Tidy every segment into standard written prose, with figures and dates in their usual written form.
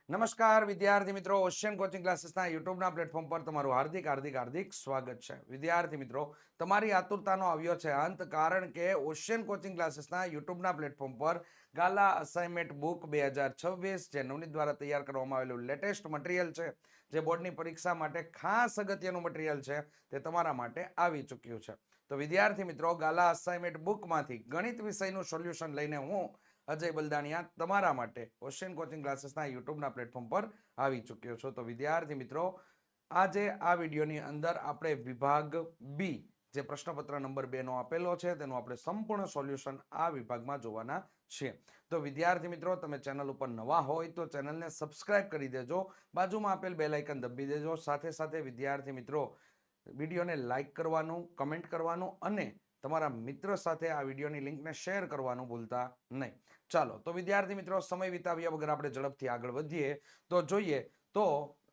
નમસ્કાર વિદ્યાર્થી મિત્રો, ઓશિયન કોચિંગ ક્લાસીસના યુટ્યુબના પ્લેટફોર્મ પર તમારું હાર્દિક સ્વાગત છે. વિદ્યાર્થી મિત્રો, તમારી આતુરતાનો આવ્યો છે અંત, કારણ કે ઓશિયન કોચિંગ ક્લાસીસના યુટ્યુબના પ્લેટફોર્મ પર ગાલા અસાઇનમેન્ટ બુક 2026 જે નવનીત દ્વારા તૈયાર કરવામાં આવેલું લેટેસ્ટ મટીરિયલ છે, જે બોર્ડની પરીક્ષા માટે ખાસ અગત્યનું મટીરિયલ છે, તે તમારા માટે આવી ચૂક્યું છે. તો વિદ્યાર્થી મિત્રો, ગાલા અસાઇનમેન્ટ બુકમાંથી ગણિત વિષયનું સોલ્યુશન લઈને હું અજય બલદાણિયા તમારા માટે ઓશિયન કોચિંગ ક્લાસીસના યુટ્યુબના પ્લેટફોર્મ પર આવી ચૂક્યો છું. તો વિદ્યાર્થી મિત્રો, આજે આ વિડીયોની અંદર આપણે વિભાગ બી જે પ્રશ્નપત્ર નંબર 2 નો આપેલો છે તેનું આપણે સંપૂર્ણ સોલ્યુશન આ વિભાગમાં જોવાના છીએ. તો વિદ્યાર્થી મિત્રો, તમે ચેનલ ઉપર નવા હોય તો ચેનલને સબસ્ક્રાઇબ કરી દેજો, બાજુમાં આપેલ બેલ આઇકન દબાવી દેજો. સાથે સાથે વિદ્યાર્થી મિત્રો, વિડીયોને લાઈક કરવાનું, કમેન્ટ કરવાનું અને તમારા મિત્ર સાથે આ વિડીયોની લિંકને શેર કરવાનું ભૂલતા નહીં. ચાલો તો વિદ્યાર્થી મિત્રો, સમય વિતાવ્યા વગર આપણે ઝડપથી આગળ વધીએ તો જોઈએ તો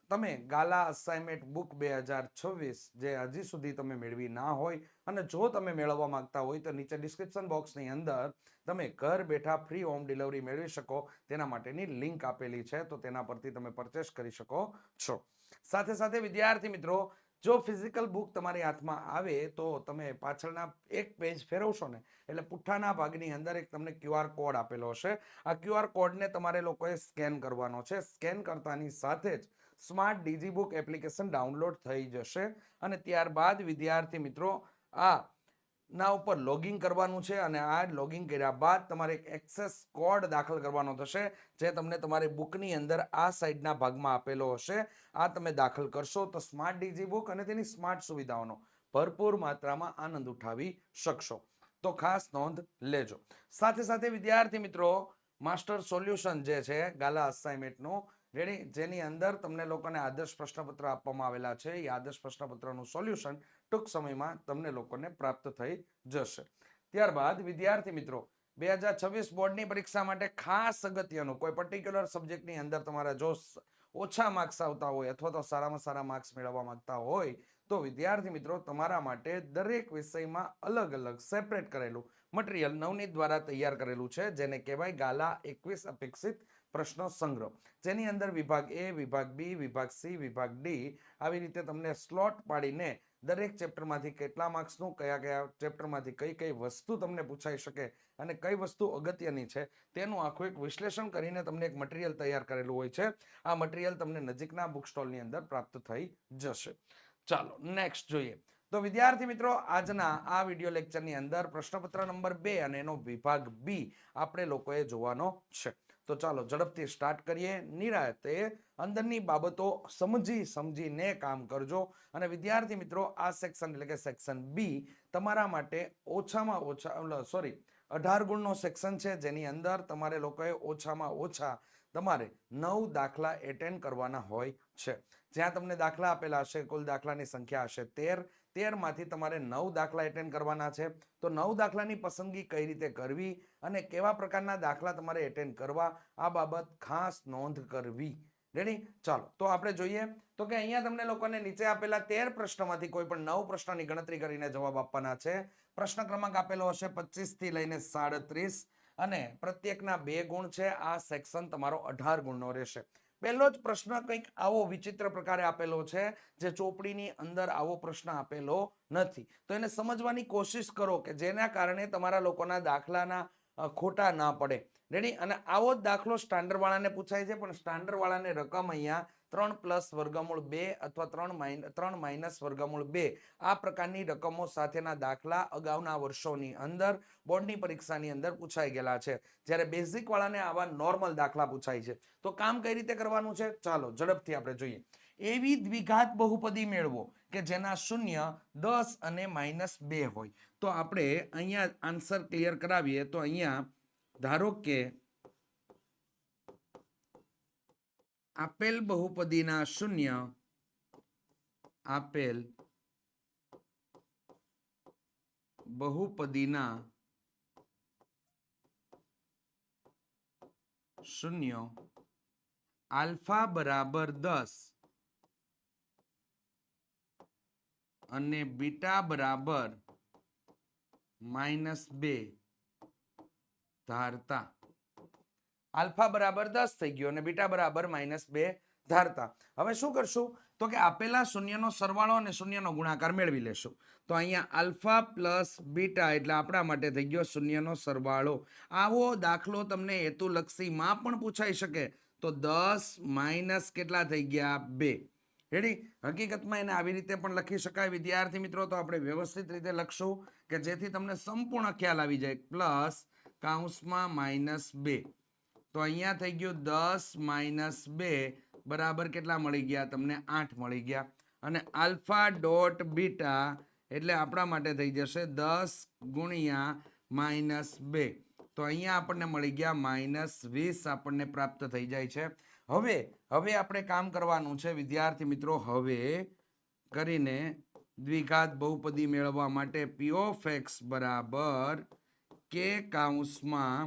તમે ગાલા અસાઇનમેન્ટ બુક 2026 જે હજી સુધી તમે મેળવી ના હોય, અને જો તમે મેળવવા માંગતા હોય તો નીચે ડિસ્ક્રિપ્શન બોક્સની અંદર તમે ઘર બેઠા ફ્રી હોમ ડિલિવરી મેળવી શકો તેના માટેની લિંક આપેલી છે, તો તેના પરથી તમે પરચેસ કરી શકો છો. સાથે સાથે વિદ્યાર્થી મિત્રો, જો ફિઝિકલ બુક તમારી હાથમાં આવે તો તમે પાછળના એક પેજ ફેરવશો ને એટલે પુઠ્ઠાના ભાગની અંદર એક તમને QR કોડ આપેલો હશે. આ QR કોડને તમારે લોકોએ સ્કેન કરવાનો છે. સ્કેન કરતાની સાથે જ smart digi book application download થઈ જશે અને ત્યારબાદ વિદ્યાર્થી મિત્રો, આ ના ઉપર લોગિન કરવાનું છે અને આ લોગિન કર્યા બાદ તમારે એક એક્સેસ કોડ દાખલ કરવાનો થશે, જે તમને તમારી બુકની અંદર આ સાઈડના ભાગમાં આપેલો હશે. આ તમે દાખલ કરશો તો સ્માર્ટ ડીજી બુક અને તેની સ્માર્ટ સુવિધાઓનો ભરપૂર માત્રામાં આનંદ ઉઠાવી શકશો. તો ખાસ નોંધ લેજો. સાથે સાથે વિદ્યાર્થી મિત્રો, માસ્ટર સોલ્યુશન જે છે ગાલા અસાઇનમેન્ટનું રેડી, જેની અંદર તમને લોકોને આદર્શ પ્રશ્નપત્ર આપવામાં આવેલા છે, એ આદર્શ પ્રશ્નપત્રનું સોલ્યુશન ટૂંક સમયમાં તમને લોકોને પ્રાપ્ત થઈ જશે. ત્યારબાદ વિદ્યાર્થી મિત્રો, 2026 બોર્ડની પરીક્ષા માટે ખાસ અગત્યનું કોઈ પર્ટિક્યુલર સબ્જેક્ટની અંદર તમારા જો ઓછા માર્ક્સ આવતા હોય અથવા તો સારામાં સારા માર્ક્સ મેળવવા માંગતા હોય તો વિદ્યાર્થી મિત્રો, તમારા માટે દરેક વિષયમાં અલગ અલગ સેપરેટ કરેલું મટીરિયલ નવનીત દ્વારા તૈયાર કરેલું છે, જેને કહેવાય ગાલા 21 અપેક્ષિત પ્રશ્નો સંગ્રહ, જેની અંદર વિભાગ એ, વિભાગ બી, વિભાગ સી, વિભાગ ડી આવી રીતે તમને સ્લોટ પાડીને દરેક ચેપ્ટરમાંથી કેટલા માર્ક્સનું, કયા કયા ચેપ્ટરમાંથી કઈ કઈ વસ્તુ તમને પૂછાઈ શકે અને કઈ વસ્તુ અગત્યની છે તેનું આખું એક વિશ્લેષણ કરીને તમને એક મટીરિયલ તૈયાર કરેલું હોય છે. આ મટીરિયલ તમને નજીકના બુક સ્ટોલની અંદર પ્રાપ્ત થઈ જશે. ચાલો નેક્સ્ટ જોઈએ. તો વિદ્યાર્થી મિત્રો, આજના આ વિડીયો લેક્ચરની અંદર પ્રશ્નપત્ર નંબર 2 અને એનો વિભાગ બી આપણે લોકોએ જોવાનો છે. તો ચાલો ઝડપથી સ્ટાર્ટ કરીએ. નિરાતે અંદરની બાબતો સમજીને કામ કરજો. અને વિદ્યાર્થી મિત્રો, આ સેક્શન એટલે કે સેક્શન બી તમારા માટે ઓછામાં ઓછા 18 ગુણનો સેક્શન છે, જેની અંદર તમારે લોકોએ ઓછામાં ઓછા તમારે 9 દાખલા એટેન્ડ કરવાના હોય છે. જ્યાં તમને દાખલા આપેલા હશે, કુલ દાખલાની સંખ્યા હશે 13 માંથી તમારે 9 દાખલા એટેન્ડ કરવાના છે. તો 9 દાખલાની પસંદગી કઈ રીતે કરવી અને કેવા પ્રકારના દાખલા તમારે એટેન્ડ કરવા, આ બાબત ખાસ નોંધ કરવી. રેડી? ચાલો તો આપણે જોઈએ તો કે અહીંયા તમને લોકોને નીચે આપેલા 13 પ્રશ્નોમાંથી કોઈ પણ 9 પ્રશ્નોની ગણતરી કરીને જવાબ આપવાના છે. પ્રશ્ન ક્રમાંક આપેલો હશે 25 થી લઈને 37 અને પ્રત્યેકના 2 ગુણ છે. આ સેક્શન તમારો 18 ગુણનો રહેશે. પહેલો જ પ્રશ્ન કંઈક આવો વિચિત્ર પ્રકારે આપેલો છે, જે ચોપડીની અંદર આવો પ્રશ્ન આપેલો નથી. તો એને સમજવાની કોશિશ કરો કે જેના કારણે તમારા લોકોના દાખલાના ખોટા ના પડે. રેડી? અને આવો જ દાખલો સ્ટાન્ડર્ડ વાળાને પૂછાય છે, પણ સ્ટાન્ડર્ડ વાળાને રકમ અહીંયા 3 પ્લસ વર્ગમૂળ 2 અથવા 3 માઇનસ વર્ગમૂળ 2 આ પ્રકારની રકમો સાથેના દાખલા અગાઉના વર્ષોની અંદર બોર્ડની પરીક્ષાની અંદર પૂછાઈ ગયેલા છે, જ્યારે બેઝિક વાળાને આવા નોર્મલ દાખલા પૂછાય છે. તો કામ કઈ રીતે કરવાનું છે, ચાલો ઝડપથી આપણે જોઈએ. એવી દ્વિઘાત બહુપદી મેળવો કે જેના શૂન્ય 10 અને -2 હોય. તો આપણે અહીંયા આન્સર ક્લિયર કરાવીએ તો અહીંયા ધારો કે આપેલ બહુપદીના શૂન્ય આપેલ બહુપદીના શૂન્ય આલ્ફા બરાબર 10 અને બીટા બરાબર -2 ધારતા આલ્ફા બરાબર 10 થઈ ગયો અને બીટા બરાબર -2 ધારતા. હવે શું કરશું તો કે આપેલા શૂન્યનો સરવાળો અને શૂન્યનો ગુણાકાર મેળવી લેશું. તો અહીંયા આલ્ફા પ્લસ બીટા એટલે આપણા માટે થઈ ગયો શૂન્યનો સરવાળો. આવો દાખલો તમને હેતુલક્ષીમાં પણ પૂછાઈ શકે. તો 10 માઇનસ કેટલા થઈ ગયા 2. રેડી. હકીકતમાં એને આવી રીતે પણ લખી શકાય વિદ્યાર્થી મિત્રો. તો આપણે વ્યવસ્થિત રીતે લખશું કે જેથી તમને સંપૂર્ણ ખ્યાલ આવી જાય. પ્લસ કૌંસમાં -2. તો અહીંયા થઈ ગયું 10 માઇનસ 2 બરાબર કેટલા મળી ગયા તમને 8 મળી ગયા. અને આલ્ફા ડોટ બીટા એટલે આપણા માટે થઈ જશે 10 ગુણ્યા -2. તો અહીંયા આપણને મળી ગયા -20 આપણને પ્રાપ્ત થઈ જાય છે. હવે આપણે કામ કરવાનું છે વિદ્યાર્થી મિત્રો. હવે કરીને દ્વિઘાત બહુપદી મેળવવા માટે p of x બરાબર k કૌંસમાં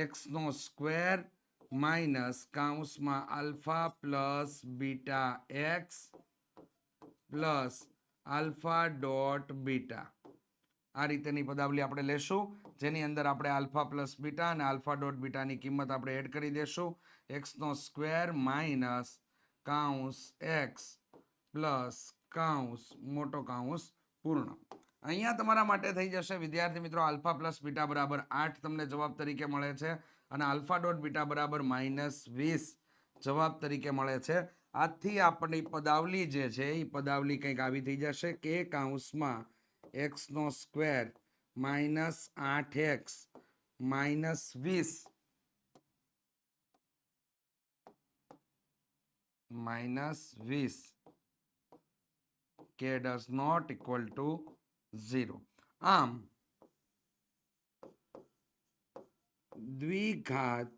x નો સ્ક્વેર માઇનસ કૌંસમાં alpha plus beta x plus alpha dot beta. આ રીતેની પદાવલી આપણે લેશું જેની અંદર આપણે આલ્ફા પ્લસ બીટા અને આલ્ફા ડોટ બીટાની કિંમત આપણે એડ કરી દેશું. એક્સ નો સ્ક્વેર માઇનસ કૌંસ એક્સ પ્લસ કૌંસ મોટો કૌંસ પૂર્ણ. અહીંયા તમારા માટે થઈ જશે વિદ્યાર્થી મિત્રો આલ્ફા પ્લસ બીટા બરાબર 8 તમને જવાબ તરીકે મળે છે અને આલ્ફા ડોટ બીટા બરાબર -20 જવાબ તરીકે મળે છે. આથી આપણી પદાવલી જે છે એ પદાવલી કંઈક આવી થઈ જશે કે કૌંસમાં x no square -8x -20 k does not equal to 0. આમ દ્વિઘાત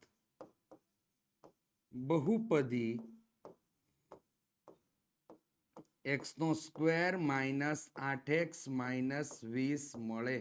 બહુપદી x નો સ્ક્વેર -8x -20 મળે.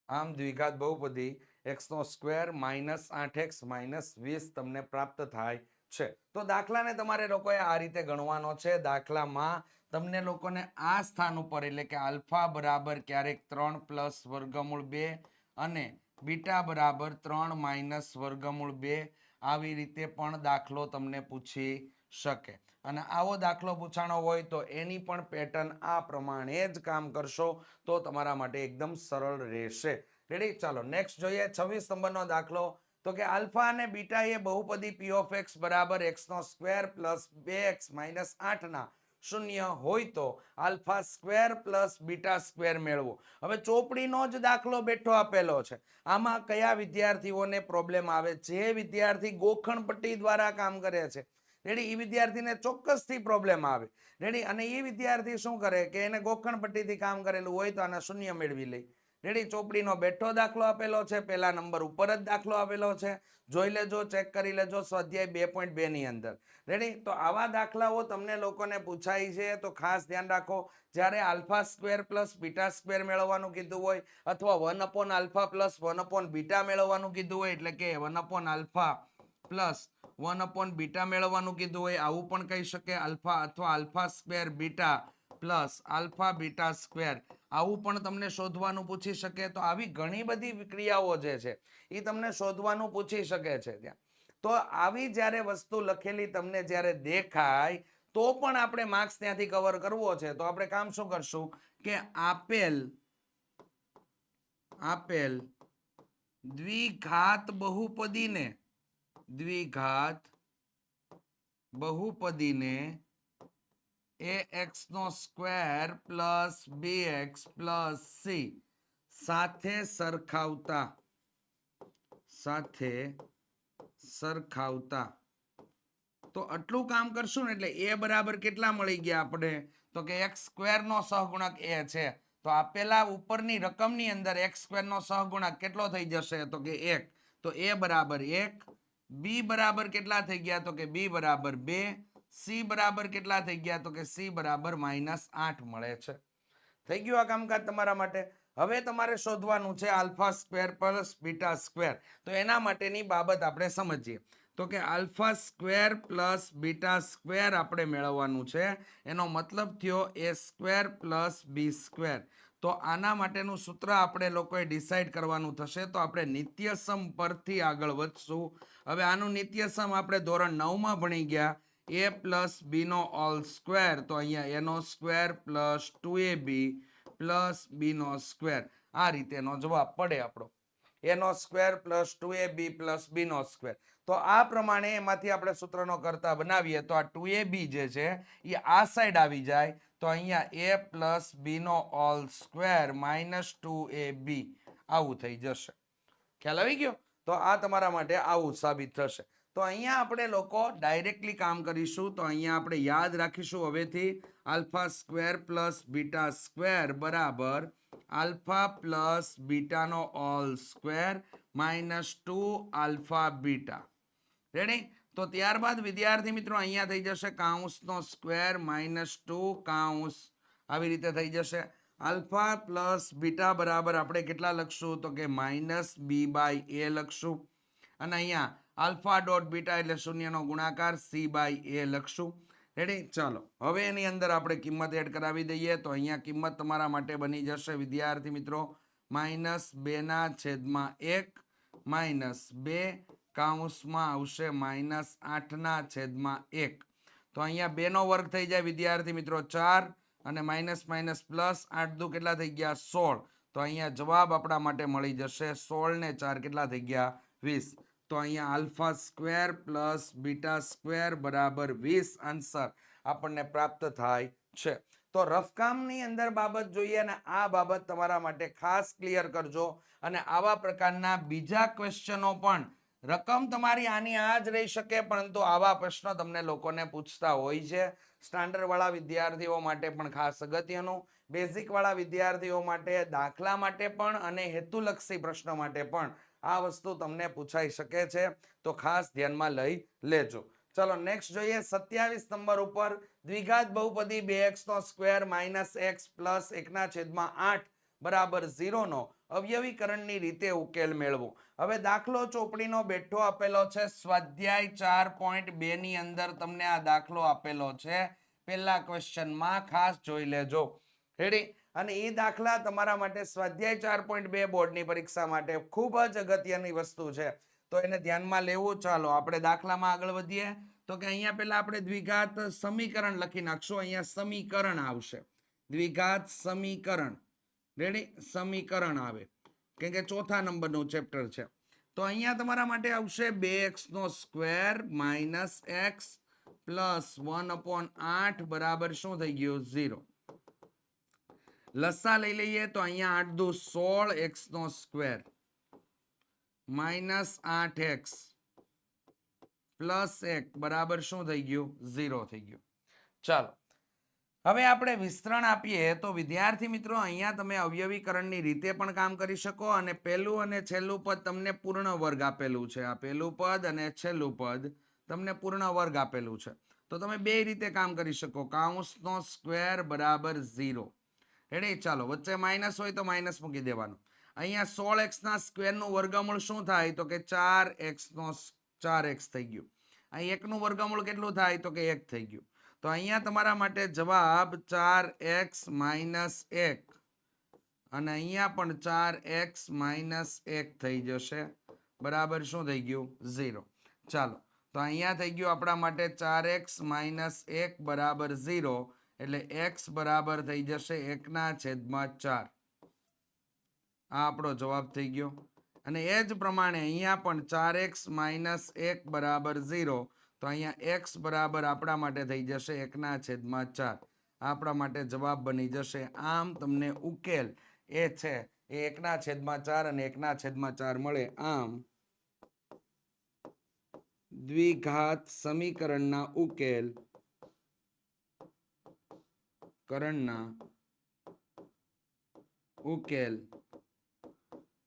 આમ દ્વિઘાત બહુપદી x નો સ્ક્વેર -8x -20 તમને પ્રાપ્ત થાય છે. તો દાખલાને તમારે લોકોએ આ રીતે ગણવાનો છે. દાખલામાં તમને લોકોને આ સ્થાન ઉપર એટલે કે આલ્ફા બરાબર ક્યારેક 3 પ્લસ વર્ગમૂળ 2 અને બીટા બરાબર 3 માઇનસ વર્ગમૂળ 2 આવી રીતે પણ દાખલો તમને પૂછી શકે. અને આવો દાખલો પૂછાણો હોય તો એની પણ પેટર્ન આ પ્રમાણે જ કામ કરશો તો તમારા માટે એકદમ સરળ રહેશે. રેડી. ચાલો નેક્સ્ટ જોઈએ 26 નંબરનો દાખલો. તો કે આલ્ફા અને બીટા એ બહુપદી p of x બરાબર x નો સ્ક્વેર પ્લસ 2x માઇનસ 8 ના શૂન્ય હોય તો alpha square plus beta square મેળવો. હવે ચોપડીનો જ દાખલો બેઠો આપેલો છે. આમાં કયા વિદ્યાર્થીઓને પ્રોબ્લેમ આવે? જે વિદ્યાર્થી ગોખણ પટ્ટી દ્વારા કામ કરે છે રેડી એ વિદ્યાર્થીને ચોક્કસથી પ્રોબ્લેમ આવે. રેડી. અને એ વિદ્યાર્થી શું કરે કે એને ગોખણ પટ્ટીથી કામ કરેલું હોય તો આના શૂન્ય મેળવી લે. રેડી. ચોપડીનો બેઠો દાખલો આપેલો છે. પહેલા નંબર ઉપર જ દાખલો આપેલો છે. જોઈ લેજો, ચેક કરી લેજો સ્વાધ્યાય 2.2 ની અંદર. રેડી. તો આવા દાખલાઓ તમને લોકોને પૂછાય છે તો ખાસ ધ્યાન રાખો. જ્યારે alpha square plus beta square મેળવવાનું કીધું હોય અથવા 1 આલ્ફા પ્લસ 1 બીટા મેળવવાનું કીધું હોય એટલે કે 1 આલ્ફા પ્લસ 1 બીટા મેળવવાનું કીધું હોય આવું પણ કહી શકે. આલ્ફા અથવા alpha square beta plus alpha beta square આવું પણ તમને શોધવાનું પૂછી શકે. તો આવી ઘણી બધી ક્રિયાઓ જે છે એ તમને શોધવાનું પૂછી શકે છે ત્યાં. તો આવી જ્યારે વસ્તુ લખેલી તમને જ્યારે દેખાય તો પણ આપણે માર્ક્સ ત્યાંથી કવર કરવો છે તો આપણે કામ શું કરશું કે આપેલ દ્વિઘાત બહુપદીને ax નો square plus bx plus c સાથે સરખાવતા તો આટલું કામ કરશું ને એટલે a બરાબર કેટલા મળી ગયા આપણે તો કે x સ્ક્વેર નો સહગુણક a છે. તો આપેલા ઉપરની રકમની અંદર x સ્ક્વેર નો સહગુણક કેટલો થઈ જશે તો કે 1. તો a બરાબર 1, b બરાબર કેટલા થઈ ગયા તો કે b બરાબર 2, c બરાબર કેટલા થઈ ગયા તો કે c બરાબર -8 મળે છે. થઈ ગયું આ કામકાજ તમારા માટે. હવે તમારે શોધવાનું છે alpha square plus beta square. તો એના માટેની બાબત આપણે સમજીએ. તો કે alpha square plus beta square આપણે મેળવવાનું છે. એનો મતલબ થયો a square plus b square. તો આના માટેનું સૂત્ર આપણે લોકોએ ડિસાઈડ કરવાનું થશે. તો આપણે નિત્યસમ પરથી આગળ વધશું. હવે આનું નિત્યસમ આપણે ધોરણ 9માં ભણી ગયા. a પ્લસ બી નો હોલ સ્ક્વેર, તો અહીંયા a નો square plus 2ab plus b નો સ્ક્વેર, આ રીતેનો જવાબ પડે આપણો. a નો square plus 2ab plus b નો સ્ક્વેર. તો આ પ્રમાણે એમાંથી આપણે સૂત્રનો કરતા બનાવીએ તો આ 2ab જે છે એ આ સાઈડ આવી જાય. તો અહીંયા a પ્લસ બી નો હોલ સ્ક્વેર માઇનસ 2ab આવું થઈ જશે. ખ્યાલ આવી ગયો? તો આ તમારા માટે આવું સાબિત થશે. તો અહીંયા આપણે લોકો ડાયરેક્ટલી કામ કરીશું. તો અહીંયા આપણે યાદ રાખીશું હવેથી alpha square plus beta square બરાબર આલ્ફા પ્લસ બીટાનો whole square minus 2 alpha beta. Ready? તો ત્યારબાદ વિદ્યાર્થી મિત્રો અહીંયા થઈ જશે કાઉન્સનો સ્ક્વેર માઇનસ 2 કાઉન્સ, આવી રીતે થઈ જશે. આલ્ફા પ્લસ બીટા બરાબર આપણે કેટલા લખશું? તો કે માઇનસ બી બાય એ લખશું. અને અહીંયા આલ્ફા ડોટ બીટા એટલે શૂન્યનો ગુણાકાર સી બાય એ લખશું. રેડી? ચાલો હવે એની અંદર આપણે કિંમત એડ કરાવી દઈએ. તો અહીંયા કિંમત તમારા માટે બની જશે વિદ્યાર્થી મિત્રો -2/1 માઇનસ 2 કાઉન્સમાં આવશે -8/1. તો અહીંયા 2 નો વર્ગ થઈ જાય વિદ્યાર્થી મિત્રો 4 અને માઇનસ માઇનસ પ્લસ 8 દુ કેટલા થઈ ગયા 16. તો અહીંયા જવાબ આપણા માટે મળી જશે 16 ને 4 કેટલા થઈ ગયા 20. તો અહીંયા alpha square plus beta square બરાબર 20 આન્સર આપણને પ્રાપ્ત થાય છે. તો રફકામની અંદર બાબત જોઈએ અને આ બાબત તમારા માટે ખાસ ક્લિયર કરજો. અને આવા પ્રકારના બીજા ક્વેશ્ચનો પણ, રકમ તમારી આની આ જ રહી શકે પરંતુ આવા પ્રશ્નો તમને લોકોને પૂછતા હોય છે. સ્ટાન્ડર્ડ વાળા વિદ્યાર્થીઓ માટે પણ ખાસ અગત્યનું, બેઝિક વાળા વિદ્યાર્થીઓ માટે, દાખલા માટે પણ અને હેતુલક્ષી પ્રશ્નો માટે પણ આ વસ્તુ તમને પૂછાઈ શકે છે. તો ખાસ ધ્યાનમાં લઈ લેજો. ચલો નેક્સ્ટ જોઈએ 27 નંબર ઉપર દ્વિઘાત બહુપદી 2x નો સ્ક્વેર માઇનસ x પ્લસ 1/8 બરાબર 0 નો અવયવીકરણની રીતે ઉકેલ મેળવો. હવે દાખલો ચોપડીનો બેઠો આપેલો છે. સ્વાધ્યાય 4.2 ની અંદર તમને આ દાખલો આપેલો છે. પહેલા ક્વેશ્ચનમાં ખાસ જોઈ લેજો. રેડી? અને એ દાખલા તમારા માટે સ્વાધ્યાય 4.2 બોર્ડની પરીક્ષા માટે ખૂબ જ અગત્યની વસ્તુ છે. તો એને ધ્યાનમાં લેવું. ચાલો આપણે દાખલામાં આગળ વધીએ. તો કે અહીંયા પહેલા આપણે દ્વિઘાત સમીકરણ લખી નાખશું. અહીંયા સમીકરણ આવશે, દ્વિઘાત સમીકરણ. રેડી? સમીકરણ આવે કેમ કે ચોથા નંબરનું ચેપ્ટર છે. તો અહીંયા તમારા માટે આવશે 2x નો સ્ક્વેર માઇનસ x પ્લસ 1/8 બરાબર શું થઈ ગયું 0. લસા લઈ લઈએ. તો અહીંયા 8 દુ 16 x નો સ્ક્વેર માઇનસ 8x પ્લસ 1 બરાબર શું થઈ ગયું 0 થઈ ગયું. ચાલો હવે આપણે વિસ્તરણ આપીએ. તો વિદ્યાર્થી મિત્રો અહીંયા તમે અવયવીકરણની રીતે પણ કામ કરી શકો અને પહેલું અને છેલ્લું પદ તમને પૂર્ણ વર્ગ આપેલું છે. આ પહેલું પદ અને છેલ્લું પદ તમને પૂર્ણ વર્ગ આપેલું છે. તો તમે બે રીતે કામ કરી શકો. કાઉન્સનો સ્ક્વેર બરાબર 0. રેડી? ચાલો વચ્ચે માઇનસ હોય તો માઇનસ મૂકી દેવાનું. અહીંયા 16x ના સ્ક્વેરનું વર્ગમૂળ શું થાય? તો કે 4x નો 4x થઈ ગયું. અહીં 1 નું વર્ગમૂળ કેટલું થાય? તો કે 1 થઈ ગયું. તો અહીંયા તમારા માટે જવાબ 4x માઇનસ 1 અને અહીંયા પણ 4x માઇનસ 1 થઈ જશે બરાબર શું થઈ ગયું 0. ચાલો તો અહીંયા થઈ ગયું આપણા માટે 4x માઇનસ 1 બરાબર 0 એટલે x બરાબર થઈ જશે 1/4. આ આપણો જવાબ થઈ ગયો. અને એ જ પ્રમાણે અહીંયા પણ 4x માઇનસ 1 બરાબર 0. તો અહીંયા x બરાબર આપણા માટે થઈ જશે 1/4. આપણા માટે જવાબ બની જશે. આમ તમને ઉકેલ એ છે એ 1/4 અને 1/4 મળે. આમ દ્વિઘાત સમીકરણના ઉકેલ ઉકેલ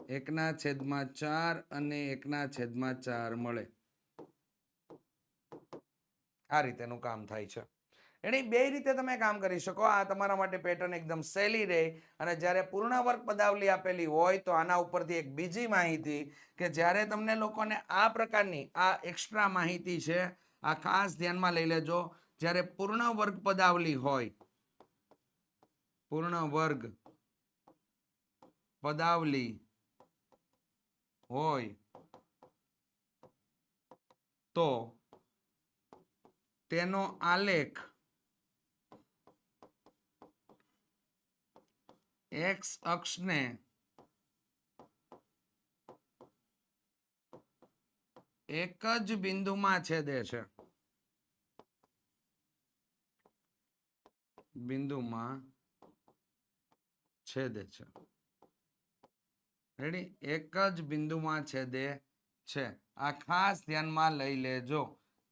1/4 અને 1/4 મળે. આ રીતેનું કામ થાય છે. એની બે રીતે તમે કામ કરી શકો. આ તમારા માટે પેટર્ન એકદમ સહેલી રહે. અને જ્યારે પૂર્ણ વર્ગ પદાવલી આપેલી હોય તો આના ઉપરથી એક બીજી માહિતી કે જ્યારે તમને લોકોને આ પ્રકારની આ એક્સ્ટ્રા માહિતી છે, આ ખાસ ધ્યાનમાં લઈ લેજો. જ્યારે પૂર્ણ વર્ગ પદાવલી હોય, પૂર્ણ વર્ગ પદાવલી હોય તો તેનો આલેખ એક્સ અક્ષને એક જ બિંદુમાં છેદે છે. રેડી, એક જ બિંદુમાં છેદે છે. આ ખાસ ધ્યાનમાં લઈ લેજો.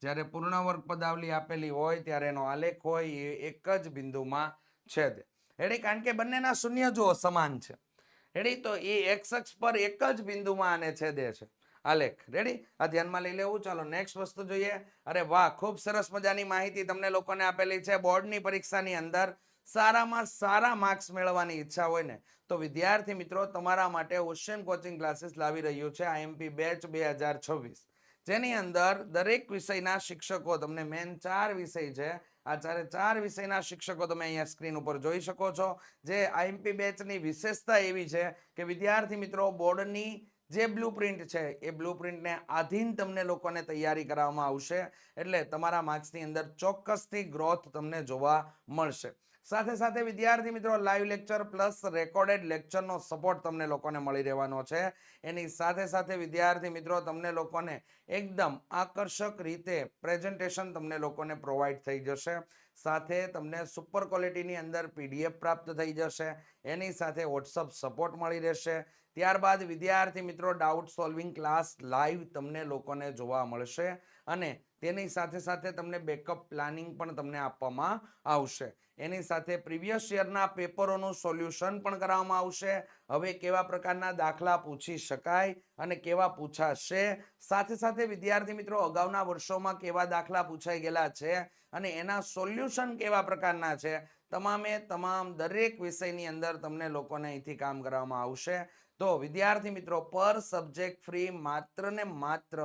જ્યારે પૂર્ણ વર્ગ પદાવલી આપેલી હોય ત્યારે એનો આલેખ હોય એ એક જ બિંદુમાં છેદે. રેડી, કારણ કે બંનેના શૂન્ય જુઓ સમાન છે. રેડી, તો એ એક્સ અક્ષ પર એક જ બિંદુમાં આને છેદે છે આલેખ. રેડી, આ ધ્યાનમાં લઈ લેવું. ચાલો નેક્સ્ટ વસ્તુ જોઈએ. અરે વાહ, ખૂબ સરસ મજાની માહિતી તમને લોકોને આપેલી છે. બોર્ડની પરીક્ષાની અંદર સારામાં સારા માર્ક્સ મેળવવાની ઈચ્છા હોય ને તો વિદ્યાર્થી મિત્રો તમારા માટે ઓશિયન કોચિંગ ક્લાસીસ લાવી રહ્યું છે આઈએમપી બેચ 2026, જેની અંદર દરેક વિષયના શિક્ષકો તમને મેન 4 વિષય છે. આ ચાર વિષયના શિક્ષકો તમે અહીંયા સ્ક્રીન ઉપર જોઈ શકો છો. જે આઈએમપી બેચની વિશેષતા એવી છે કે વિદ્યાર્થી મિત્રો બોર્ડની જે બ્લુપ્રિન્ટ છે એ બ્લુપ્રિન્ટને આધીન તમને લોકોને તૈયારી કરવામાં આવશે. એટલે તમારા માર્ક્સની અંદર ચોક્કસથી ગ્રોથ તમને જોવા મળશે. સાથે સાથે વિદ્યાર્થી મિત્રો લાઈવ લેક્ચર પ્લસ રેકોર્ડેડ લેક્ચરનો સપોર્ટ તમને લોકોને મળી રહેવાનો છે. એની સાથે સાથે વિદ્યાર્થી મિત્રો તમને લોકોને એકદમ આકર્ષક રીતે પ્રેઝન્ટેશન તમને લોકોને પ્રોવાઈડ થઈ જશે. સાથે તમને સુપર ક્વોલિટીની અંદર પીડીએફ પ્રાપ્ત થઈ જશે. એની સાથે વોટ્સઅપ સપોર્ટ મળી રહેશે. ત્યારબાદ વિદ્યાર્થી મિત્રો ડાઉટ સોલ્વિંગ ક્લાસ લાઈવ તમને લોકોને જોવા મળશે અને તેની સાથે સાથે તમને બેકઅપ પ્લાનિંગ પણ તમને આપવામાં આવશે. એની સાથે પ્રીવિયસ યરના પેપરોનું સોલ્યુશન પણ કરવામાં આવશે. હવે કેવા પ્રકારના દાખલા પૂછી શકાય અને કેવા પૂછાશે, સાથે સાથે વિદ્યાર્થી મિત્રો અગાઉના વર્ષોમાં કેવા દાખલા પૂછાઈ ગયેલા છે અને એના સોલ્યુશન કેવા પ્રકારના છે, તમામે તમામ દરેક વિષયની અંદર તમને લોકોને અહીંથી કામ કરવામાં આવશે. તો વિદ્યાર્થી મિત્રો પર સબ્જેક્ટ ફ્રી માત્ર ને માત્ર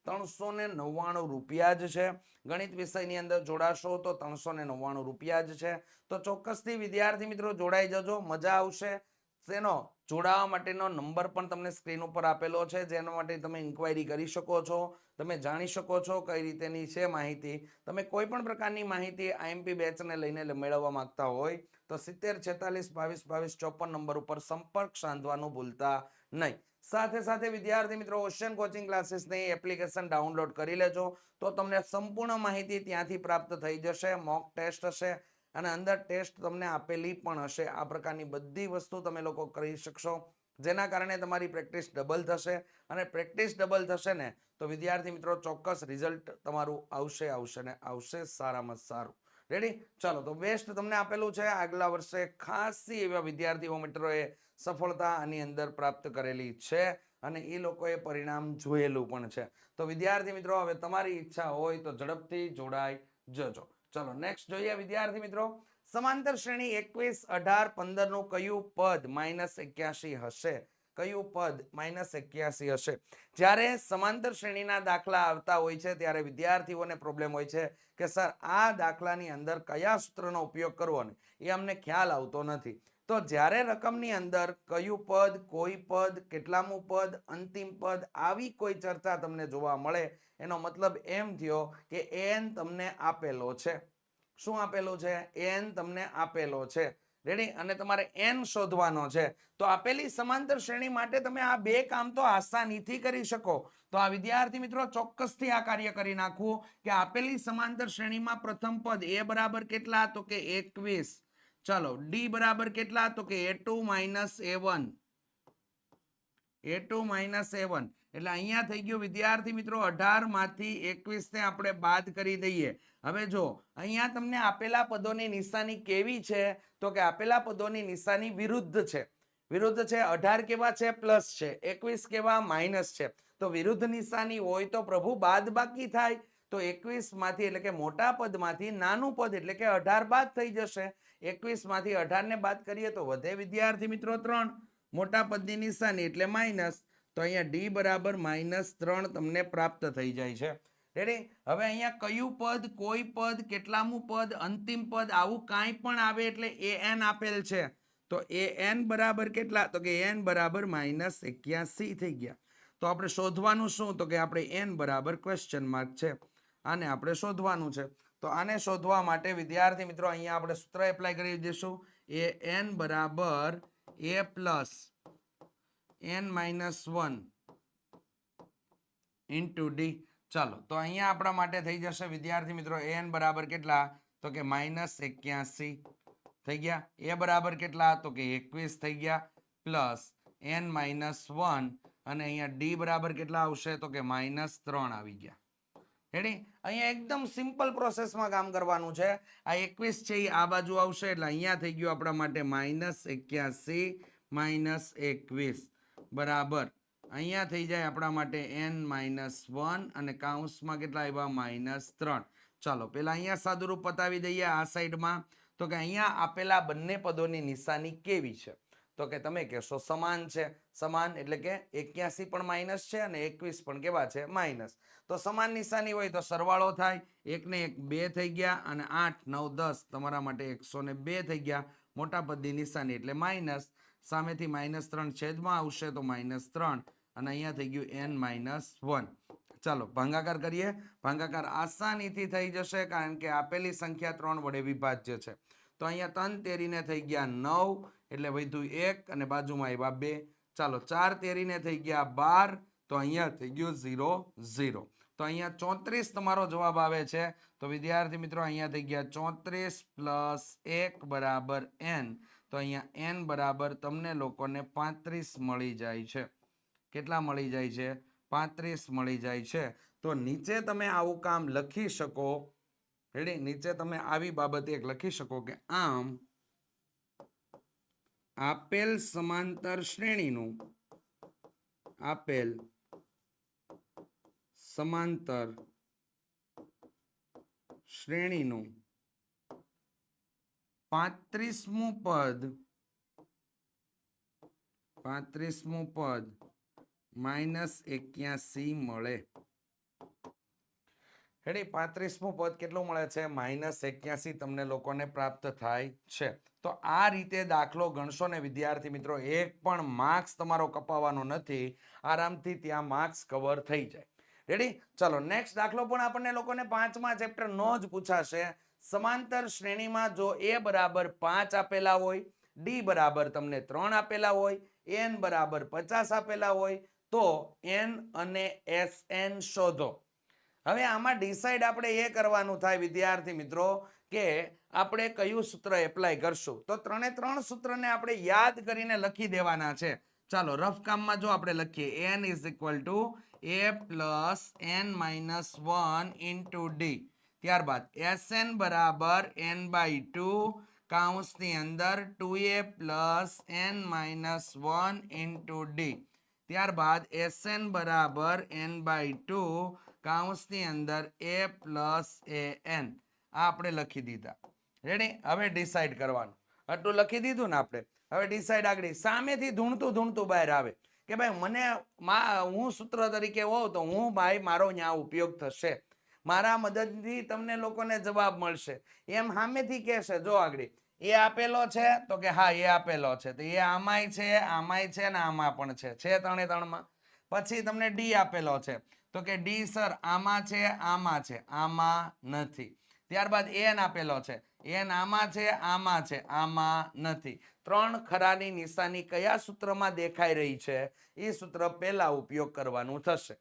399 રૂપિયા જ છે. ગણિત વિષયની અંદર જોડાશો તો 399 રૂપિયા જ છે. તો ચોક્કસથી વિદ્યાર્થી મિત્રો જોડાઈ જજો, મજા આવશે. તેનો જોડાવા માટેનો નંબર પણ તમને સ્ક્રીન ઉપર આપેલો છે, જેના માટે તમે ઇન્ક્વાયરી કરી શકો છો. તમે જાણી શકો છો કઈ રીતેની છે માહિતી. તમે કોઈ પણ પ્રકારની માહિતી આઈએમપી બેચને લઈને મેળવવા માંગતા હોય તો 70 46 22 22 54 નંબર ઉપર સંપર્ક સાધવાનું ભૂલતા નહીં. સાથે સાથે વિદ્યાર્થી મિત્રો ઓશિયન કોચિંગ ક્લાસીસની એપ્લિકેશન ડાઉનલોડ કરી લેજો તો તમને સંપૂર્ણ માહિતી ત્યાંથી પ્રાપ્ત થઈ જશે. મોક ટેસ્ટ હશે અને અંદર ટેસ્ટ તમને આપેલી પણ હશે. આ પ્રકારની બધી વસ્તુ તમે લોકો કરી શકશો, જેના કારણે તમારી પ્રેક્ટિસ ડબલ થશે અને પ્રેક્ટિસ ડબલ થશે ને તો વિદ્યાર્થી મિત્રો ચોક્કસ રિઝલ્ટ તમારું આવશે ને આવશે સારામાં સારું. રેડી, ચાલો તો બેસ્ટ તમને આપેલું છે. આગલા વર્ષે ખાસી એવા વિદ્યાર્થીઓ મિત્રોએ સફળતા આની અંદર પ્રાપ્ત કરેલી છે અને એ લોકોએ પરિણામ જોયેલું પણ છે. તો વિદ્યાર્થી મિત્રો હવે તમારી ઈચ્છા હોય તો ઝડપથી જોડાઈ જજો. ચલો નેક્સ્ટ જોઈએ વિદ્યાર્થી મિત્રો. સમાંતર શ્રેણી 21 18 15 નું કયું પદ -81 હશે? કયું પદ -81 હશે? જ્યારે સમાંતર શ્રેણીના દાખલા આવતા હોય છે ત્યારે વિદ્યાર્થીઓને પ્રોબ્લેમ હોય છે કે સર આ દાખલાની અંદર કયા સૂત્રનો ઉપયોગ કરવો ને એ અમને ખ્યાલ આવતો નથી. તો જ્યારે રકમની અંદર કયું પદ, કોઈ પદ, કેટલામું પદ, અંતિમ પદ આવી કોઈ ચર્ચા તમને જોવા મળે એનો મતલબ એમ થયો કે n તમને આપેલો છે. શું આપેલું છે? n તમને આપેલો છે. રેડી, અને તમારે n શોધવાનો છે. તો આપેલી સમાંતર શ્રેણી માટે તમે આ બે કામ તો આસાનીથી કરી શકો. તો આ વિદ્યાર્થી મિત્રો ચોક્કસથી આ કાર્ય કરી નાખવું કે આપેલી સમાંતર શ્રેણીમાં પ્રથમ પદ a બરાબર કેટલા? તો કે 21. ચાલો d બરાબર કેટલા? તો કે a2 a1. a2 a1 એટલે અહીંયા થઈ ગયું વિદ્યાર્થી મિત્રો 18 માંથી 21 ને આપણે બાદ કરી દઈએ. હવે જો અહીંયા તમને આપેલા પદોની નિશાની કેવી છે? તો કે આપેલા પદોની નિશાની વિરુદ્ધ છે. વિરુદ્ધ છે. 18 કેવા છે? પ્લસ છે. 21 કેવા? માઇનસ છે. તો વિરુદ્ધ નિશાની હોય તો પ્રભુ બાદ બાકી થાય. તો 21 માંથી એટલે કે મોટા પદમાંથી નાનું પદ એટલે કે 18 બાદ થઈ જશે. 21 માંથી 18 ને બાદ કરીએ તો વધે વિદ્યાર્થી મિત્રો 3. મોટા પદની નિશાની એટલે માઇનસ. તો અહીંયા d બરાબર -3 તમને પ્રાપ્ત થઈ જાય છે. રેડી, હવે અહીંયા કયું પદ, કોઈ પદ, કેટલામું પદ, અંતિમ પદ આવું કાંઈ પણ આવે એટલે an આપેલ છે તો an બરાબર કેટલા? તો કે n બરાબર -81 થઈ ગયા. તો આપણે શોધવાનું શું? તો કે આપણે n બરાબર ક્વેશ્ચન માર્ક છે, આને આપણે શોધવાનું છે. તો આને શોધવા માટે વિદ્યાર્થી મિત્રો અહીંયા આપણે સૂત્ર એપ્લાય કરી દઈશું. an બરાબર a plus n-1 into D. ચાલો તો અહીંયા આપણા માટે થઈ જશે વિદ્યાર્થી મિત્રો an બરાબર કેટલા? તો કે -81 થઈ ગયા. એ બરાબર કેટલા? તો કે 21 થઈ ગયા, પ્લસ n-1 અને અહીંયા ડી બરાબર કેટલા આવશે? તો કે -3 આવી ગયા. રેડી? અહીંયા એકદમ સિમ્પલ પ્રોસેસમાં કામ કરવાનું છે. આ 21 છે એ આ બાજુ આવશે એટલે અહીંયા થઈ ગયું આપણા માટે -81 -21 બરાબર અહીંયા થઈ જાય આપણા માટે n-1 અને કાઉન્સમાં કેટલા આવ્યા? -3. ચાલો પેલા અહીંયા સાદુરૂપ પતાવી દઈએ આ સાઈડમાં. તો કે અહીંયા આપેલા બંને પદોની નિશાની કેવી છે? તો કે તમે કહેશો સમાન છે. સમાન એટલે કે 81 પણ માઇનસ છે અને 21 પણ કેવા છે? માઇનસ. તો સમાન નિશાની હોય તો સરવાળો થાય. 1 ને 1 2 થઈ ગયા અને 8 9 10 તમારા માટે 102 થઈ ગયા. મોટા પદની નિશાની એટલે માઇનસ. સામેથી -3 છેદમાં આવશે તો -3 અને અહીંયા થઈ ગયું n-1. ચાલો ભાગાકાર કરીએ. ભાગાકાર આસાનીથી થઈ જશે કારણ કે આપેલી સંખ્યા 3 વડે વિભાજ્ય છે. તો અહીંયા 3 તેરીને થઈ ગયા 9 એટલે વધ્યું 1 અને બાજુમાં આવ્યા 2. ચાલો 4 તેરીને થઈ ગયા 12 તો અહીંયા થઈ ગયું 0 0. તો અહીંયા 34 તમારો જવાબ આવે છે. તો વિદ્યાર્થી મિત્રો અહીંયા થઈ ગયા 34 પ્લસ 1 બરાબર n. તો અહીંયા n બરાબર તમને લોકોને 35 મળી જાય છે. કેટલા મળી જાય છે? 35 મળી જાય છે. તો નીચે તમે આવું કામ લખી શકો. રેડી? નીચે તમે આવી બાબત એક લખી શકો કે આમ આપેલ સમાંતર શ્રેણીનું સમાંતર શ્રેણીનું 35મું પદ -81 મળે. રેડી? 35મું પદ કેટલું મળે છે? -81 તમને લોકોને પ્રાપ્ત થાય છે. તો આ રીતે દાખલો ગણશો ને વિદ્યાર્થી મિત્રો, એક પણ માર્ક્સ તમારો કપાવવાનો નથી. આરામથી ત્યાં માર્ક્સ કવર થઈ જાય. રેડી? ચલો નેક્સ્ટ દાખલો પણ આપણને લોકોને 5મા ચેપ્ટર નો જ પૂછાશે. સમાંતર શ્રેણીમાં જો a બરાબર 5 આપેલા હોય, d બરાબર તમને 3 આપેલા હોય, n બરાબર 50 આપેલા હોય તો n અને sn શોધો. હવે આમાં ડિસાઈડ આપણે એ કરવાનું થાય વિદ્યાર્થી મિત્રો કે આપણે કયું સૂત્ર એપ્લાય કરશું. તો 3 સૂત્રને આપણે યાદ કરીને લખી દેવાના છે. ચાલો રફ કામમાં જો આપણે લખીએ n a plus n-1 into D. ત્યારબાદ sn બરાબર n/2 કાઉન્સની અંદર 2a plus n-1 into D. ત્યારબાદ sn બરાબર n/2 કાઉન્સની અંદર a પ્લસ an. આ આપણે લખી દીધા. રેડી? હવે ડિસાઈડ કરવાનું. આટલું લખી દીધું ને આપણે. હવે ડિસાઈડ આગળ સામેથી ધૂણતું બહાર આવે કે ભાઈ મને હું સૂત્ર તરીકે હોઉં તો હું ભાઈ મારો ન્યા ઉપયોગ થશે, મારા મદદથી તમને લોકોને જવાબ મળશે એમ સામેથી કહેશે. જો આગળ એ આપેલો છે તો કે હા એ આપેલો છે, તો એ આમાંય છે ને આમાં પણ છે 3 પછી તમને ડી આપેલો છે તો કે ડી સર આમાં છે આમાં નથી. ત્યારબાદ n આપેલો છે, n આમાં છે આમાં નથી. 3 ખરાની નિશાની કયા સૂત્રમાં દેખાઈ રહી છે એ સૂત્ર પહેલા ઉપયોગ કરવાનું થશે.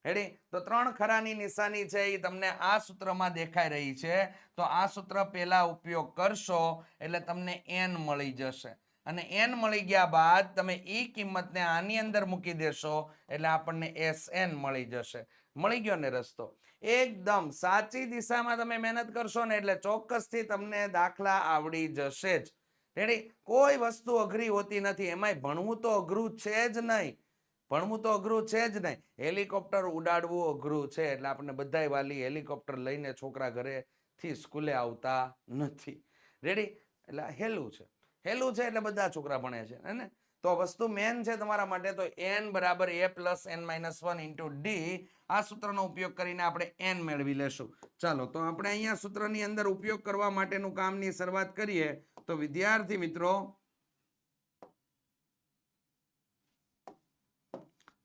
રેડી? તો 3 ખરાની નિશાની છે એ તમને આ સૂત્રમાં દેખાઈ રહી છે. તો આ સૂત્ર પહેલા ઉપયોગ કરશો એટલે તમને n મળી જશે અને n મળી ગયા બાદ તમે ઈ કિંમતને આની અંદર મૂકી દેશો એટલે આપણને sn મળી જશે. મળી ગયો ને રસ્તો? એકદમ સાચી દિશામાં તમે મહેનત કરશો ને એટલે ચોક્કસથી તમને દાખલા આવડી જશે જ. રેડી? કોઈ વસ્તુ અઘરી હોતી નથી. એમાંય ભણવું તો અઘરું છે જ નહીં. હેલિકોપ્ટર ઉડાડવું અઘરું છે એટલે આપણે બધાય વાલી હેલિકોપ્ટર લઈને છોકરા ઘરેથી સ્કૂલે આવતા નથી. રેડી? એટલે હેલું છે એટલે બધા છોકરા ભણે છે હે ને? તો વસ્તુ મેન છે તમારા માટે. તો n બરાબર a plus n-1 into D. આ સૂત્રનો ઉપયોગ કરીને આપણે n મેળવી લેશું. ચાલો તો આપણે અહીંયા સૂત્રની અંદર ઉપયોગ કરવા માટેનું કામની શરૂઆત કરીએ. તો વિદ્યાર્થી મિત્રો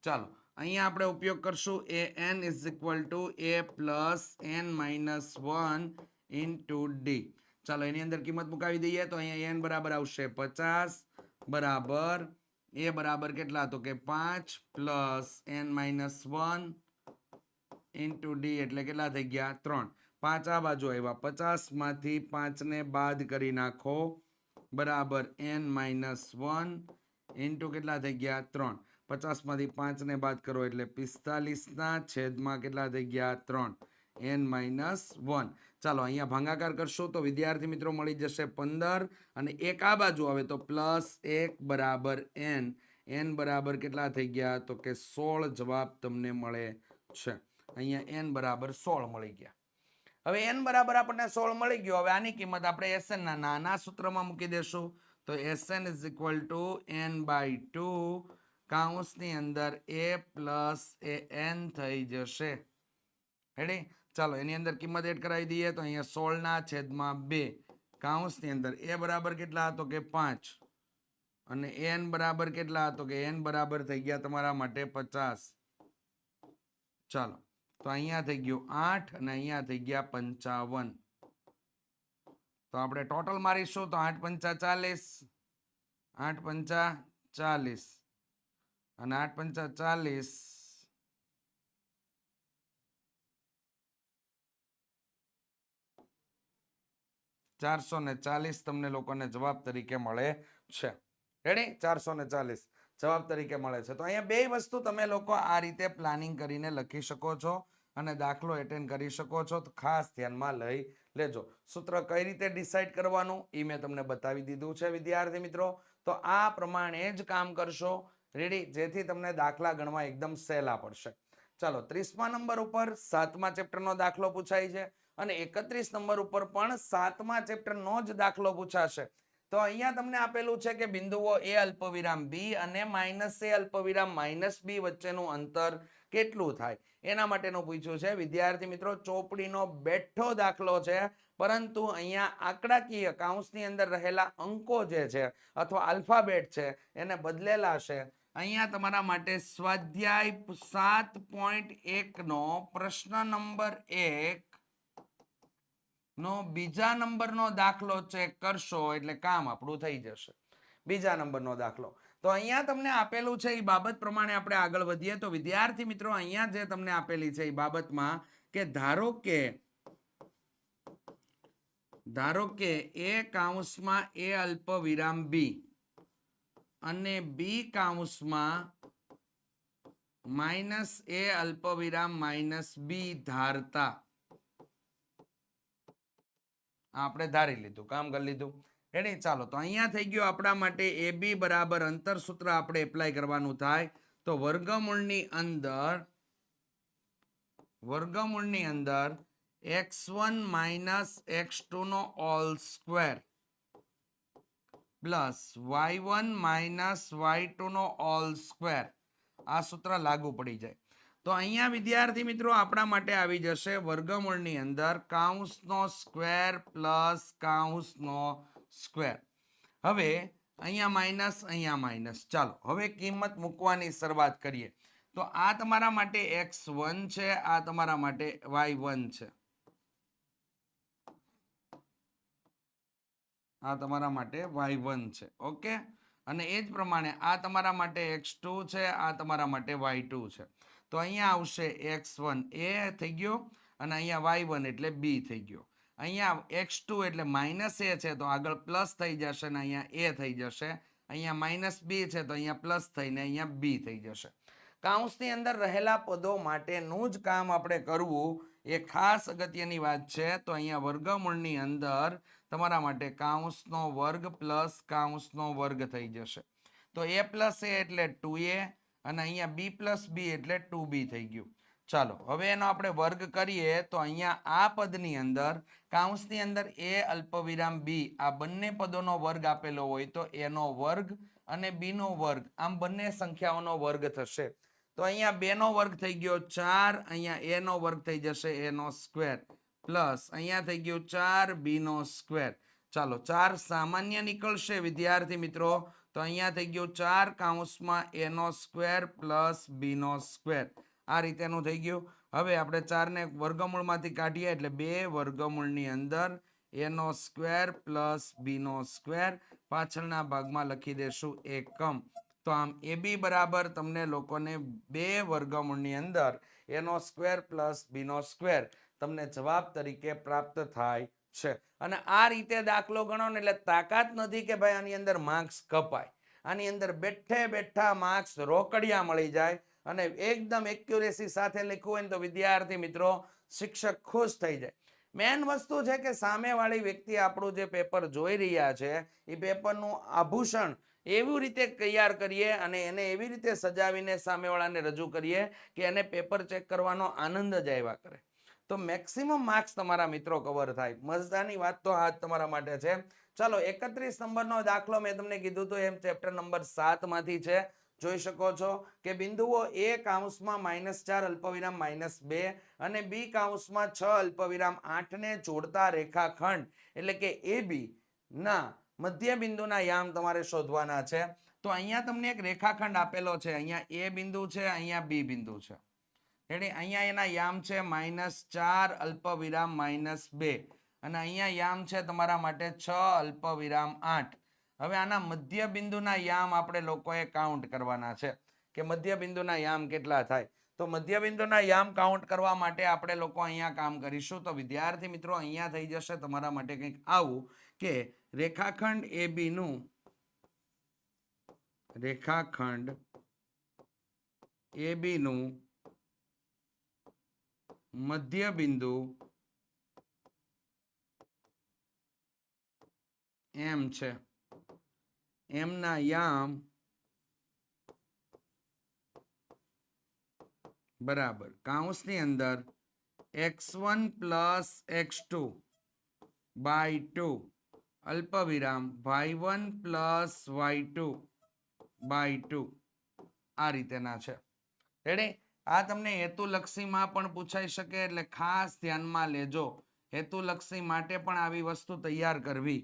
ચાલો અહીંયા આપણે ઉપયોગ કરશું એ n is equal to a plus n minus 1 into D. ચાલો એની અંદર કિંમત મુકાવી દઈએ તો અહીંયા n બરાબર આવશે 50 બરાબર એ બરાબર કેટલા તો કે 5 plus n minus 1 into D એટલે કેટલા થઈ ગયા 3. 5 આ બાજુ આવ્યા 50 માંથી 5 ને બાદ કરી નાખો બરાબર n માઇનસ 1 ઇન્ટુ કેટલા થઈ ગયા 3. 50 માંથી 5 ને બાદ કરો એટલે 45 ના છેદમાં કેટલા થઈ ગયા 3 n માઇનસ 1. ચાલો અહીંયા ભાગાકાર કરશો તો વિદ્યાર્થી મિત્રો મળી જશે 15 અને એક આ બાજુ આવે તો પ્લસ 1 બરાબર n બરાબર કેટલા થઈ ગયા તો કે 16 જવાબ તમને મળે છે. અહીંયા n બરાબર 16 મળી ગયા. હવે n બરાબર આપણને 16 મળી ગયો. હવે આની કિંમત આપણે SN ના નાના સૂત્રમાં મૂકી દેશું તો SN is equal to n/2 કૌંસની અંદર a પ્લસ n થઈ જશે. રેડી? ચાલો એની અંદર કિંમત એડ કરાવી દઈએ તો અહીંયા 16 ના છેદમાં 2 કૌંસની અંદર a બરાબર કેટલા હતો કે 5 અને n બરાબર કેટલા હતો કે n બરાબર થઈ ગયા તમારા માટે 50. ચાલો તો અહીંયા થઈ ગયું 8 અને અહીંયા થઈ ગયા 55. તો આપણે ટોટલ મારીશું તો 8 પંચા 40 8 પંચા 40 અને 8 પંચા 40 440 તમને લોકોને જવાબ તરીકે મળે છે. રેડી? 440 જવાબ તરીકે મળે છે. તો અહીંયા બે વસ્તુ તમે લોકો આ રીતે પ્લાનિંગ કરીને લખી શકો છો અને દાખલો એટેન્ડ કરી શકો છો. તો ખાસ ધ્યાનમાં લઈ લેજો. સૂત્ર કઈ રીતે ડિસાઈડ કરવાનું એ મેં તમને બતાવી દીધું છે વિદ્યાર્થી મિત્રો. તો આ પ્રમાણે જ કામ કરશો. રેડી? જેથી તમને દાખલા ગણવા એકદમ સહેલા પડશે. ચાલો 30મા નંબર ઉપર 7મા ચેપ્ટરનો દાખલો પૂછાય છે અને 31 નંબર ઉપર પણ 7મા ચેપ્ટરનો જ દાખલો પૂછાશે. તો અહીંયા તમને આપેલું છે કે બિંદુઓ a અલ્પવિરામ b અને -a અલ્પવિરામ -b વચ્ચેનું અંતર કેટલું થાય એના માટેનું પૂછ્યું છે. વિદ્યાર્થી મિત્રો ચોપડીનો બેઠો દાખલો છે પરંતુ અહીંયા આંકડાકીય કૌંસની અંદર રહેલા અંકો જે છે અથવા આલ્ફાબેટ છે એને બદલેલા છે. અહીંયા તમારા માટે સ્વાધ્યાય 7.1 નો પ્રશ્ન નંબર 1 નો બીજા નંબરનો દાખલો ચેક કરશો એટલે કામ આપણું થઈ જશે. બીજા નંબરનો દાખલો તો અહીંયા તમને આપેલું છે એ બાબત પ્રમાણે આપણે આગળ વધીએ તો વિદ્યાર્થી મિત્રો અહીંયા જે તમને આપેલી છે એ બાબતમાં કે ધારો કે a કૌંસમાં a અલ્પવિરામ b અને b કૌંસમાં -a અલ્પવિરામ -b ધારતા આપણે ધારી લીધું, કામ કરી લીધું. રેડી? ચાલો તો અહીંયા થઈ ગયો આપણા માટે AB બરાબર અંતર સૂત્ર આપણે એપ્લાય કરવાનું થાય તો વર્ગમૂળની અંદર x1 - x2 નો whole square plus y1 - y2 નો હોલ સ્ક્વેર આ સૂત્ર લાગુ પડી જાય. તો અહીંયા વિદ્યાર્થી મિત્રો આપણા માટે આવી જશે વર્ગમૂળની અંદર કૌંસનો સ્ક્વેર પ્લસ કૌંસનો સ્ક્વેર. હવે અહીંયા માઇનસ અહીંયા માઇનસ. ચાલો હવે કિંમત મૂકવાની શરૂઆત કરીએ. તો આ તમારા માટે x1 છે, આ તમારા માટે y1 છે, આ તમારા માટે y1 છે. ઓકે? અને એ જ પ્રમાણે આ તમારા માટે x2 છે, આ તમારા માટે y2 છે. તો અહીંયા આવશે x1 a થઈ ગયો અને અહીંયા y1 એટલે b થઈ ગયો. અહીંયા x2 એટલે -a છે તો આગળ પ્લસ થઈ જશે ને અહીંયા a થઈ જશે. અહીંયા -b છે તો અહીંયા પ્લસ થઈને અહીંયા b થઈ જશે. કૌંસની અંદર રહેલા પદો માટેનું જ કામ આપણે કરવું એ ખાસ અગત્યની વાત છે. તો અહીંયા વર્ગમૂળની અંદર તમારા માટે કૌંસનો વર્ગ પ્લસ કૌંસનો વર્ગ થઈ જશે. તો a પ્લસ a એટલે 2a અને અહીંયા b પ્લસ b એટલે 2b થઈ ગયું. ચાલો હવે એનો આપણે વર્ગ કરીએ તો અહીંયા આ પદની અંદર કૌંસની અંદર a અલ્પવિરામ b આ બંને પદોનો વર્ગ આપેલો હોય તો a નો વર્ગ અને b નો વર્ગ આમ બંને સંખ્યાઓનો વર્ગ થશે. તો અહીંયા 2 નો વર્ગ થઈ ગયો 4, અહીંયા a નો વર્ગ થઈ જશે a નો સ્ક્વેર પ્લસ અહીંયા થઈ ગયું 4 b નો સ્ક્વેર. ચાલો 4 સામાન્ય નીકળશે વિદ્યાર્થી મિત્રો તો અહીંયા થઈ ગયું 4 કૌંસમાં a નો સ્ક્વેર પ્લસ b નો સ્ક્વેર. આ રીતેનું થઈ ગયું. હવે આપણે 4 ને વર્ગમૂળમાંથી કાઢીએ એટલે 2 વર્ગમૂળની અંદર a નો સ્ક્વેર પ્લસ b નો સ્ક્વેર, પાછળના ભાગમાં લખી દેશું એકમ. તો આમ ab બરાબર તમને લોકોને 2 વર્ગમૂળની અંદર a નો સ્ક્વેર પ્લસ b નો સ્ક્વેર તમને જવાબ તરીકે પ્રાપ્ત થાય છે. અને આ રીતે દાખલો ગણો ને એટલે તાકાત નથી કે ભાઈ આની અંદર માર્ક્સ કપાય. આની અંદર બેઠે બેઠા માર્ક્સ રોકડિયા મળી જાય અને એકદમ એક્યુરેસી સાથે લખ્યું હોય ને તો વિદ્યાર્થી મિત્રો શિક્ષક ખુશ થઈ જાય. મેન વસ્તુ છે કે સામેવાળી વ્યક્તિ આપણું જે પેપર જોઈ રહ્યા છે એ પેપરનું આભૂષણ એવી રીતે તૈયાર કરીએ અને એને એવી રીતે સજાવીને સામેવાળાને રજૂ કરીએ કે એને પેપર ચેક કરવાનો આનંદ જ આવ્યા કરે. તો મેક્સિમમ માર્ક્સ તમારા મિત્રો કવર થાય. મજાની વાત તો આ તમારા માટે છે. ચાલો 31 નંબરનો દાખલો મેં તમને કીધું તો એમ ચેપ્ટર નંબર 7 માંથી છે. જોઈ શકો છો કે બિંદુઓ a કૌંસમાં -4 અલ્પવિરામ -2 અને b કૌંસમાં 6 અલ્પવિરામ 8 ને જોડતા રેખાખંડ એટલે કે AB ના મધ્ય બિંદુના યામ તમારે શોધવાના છે. તો અહીંયા તમને એક રેખાખંડ આપેલો છે. અહીંયા a બિંદુ છે, અહીંયા b બિંદુ છે. એટલે અહીંયા એના યામ છે -4 અલ્પવિરામ -2 અને અહીંયા યામ છે તમારા માટે 6 અલ્પવિરામ 8. હવે આના મધ્ય બિંદુના યામ આપણે લોકોએ કાઉન્ટ કરવાના છે કે મધ્ય બિંદુના યામ કેટલા થાય. તો મધ્ય બિંદુના યામ કાઉન્ટ કરવા માટે આપણે લોકો અહીંયા કામ કરીશું. તો વિદ્યાર્થી મિત્રો અહીંયા થઈ જશે તમારા માટે કંઈક આવું કે રેખાખંડ AB નું મધ્ય બિંદુ M છે. M ના યામ બરાબર કૌંસની અંદર x1 પ્લસ x2 બાય 2 અલ્પવિરામ y1 પ્લસ y2 બાય 2 આ રીતેના છે. રેડી? આ તમને હેતુલક્ષીમાં પણ પૂછાઈ શકે એટલે ખાસ ધ્યાનમાં લેજો. હેતુલક્ષી માટે પણ આવી વસ્તુ તૈયાર કરવી.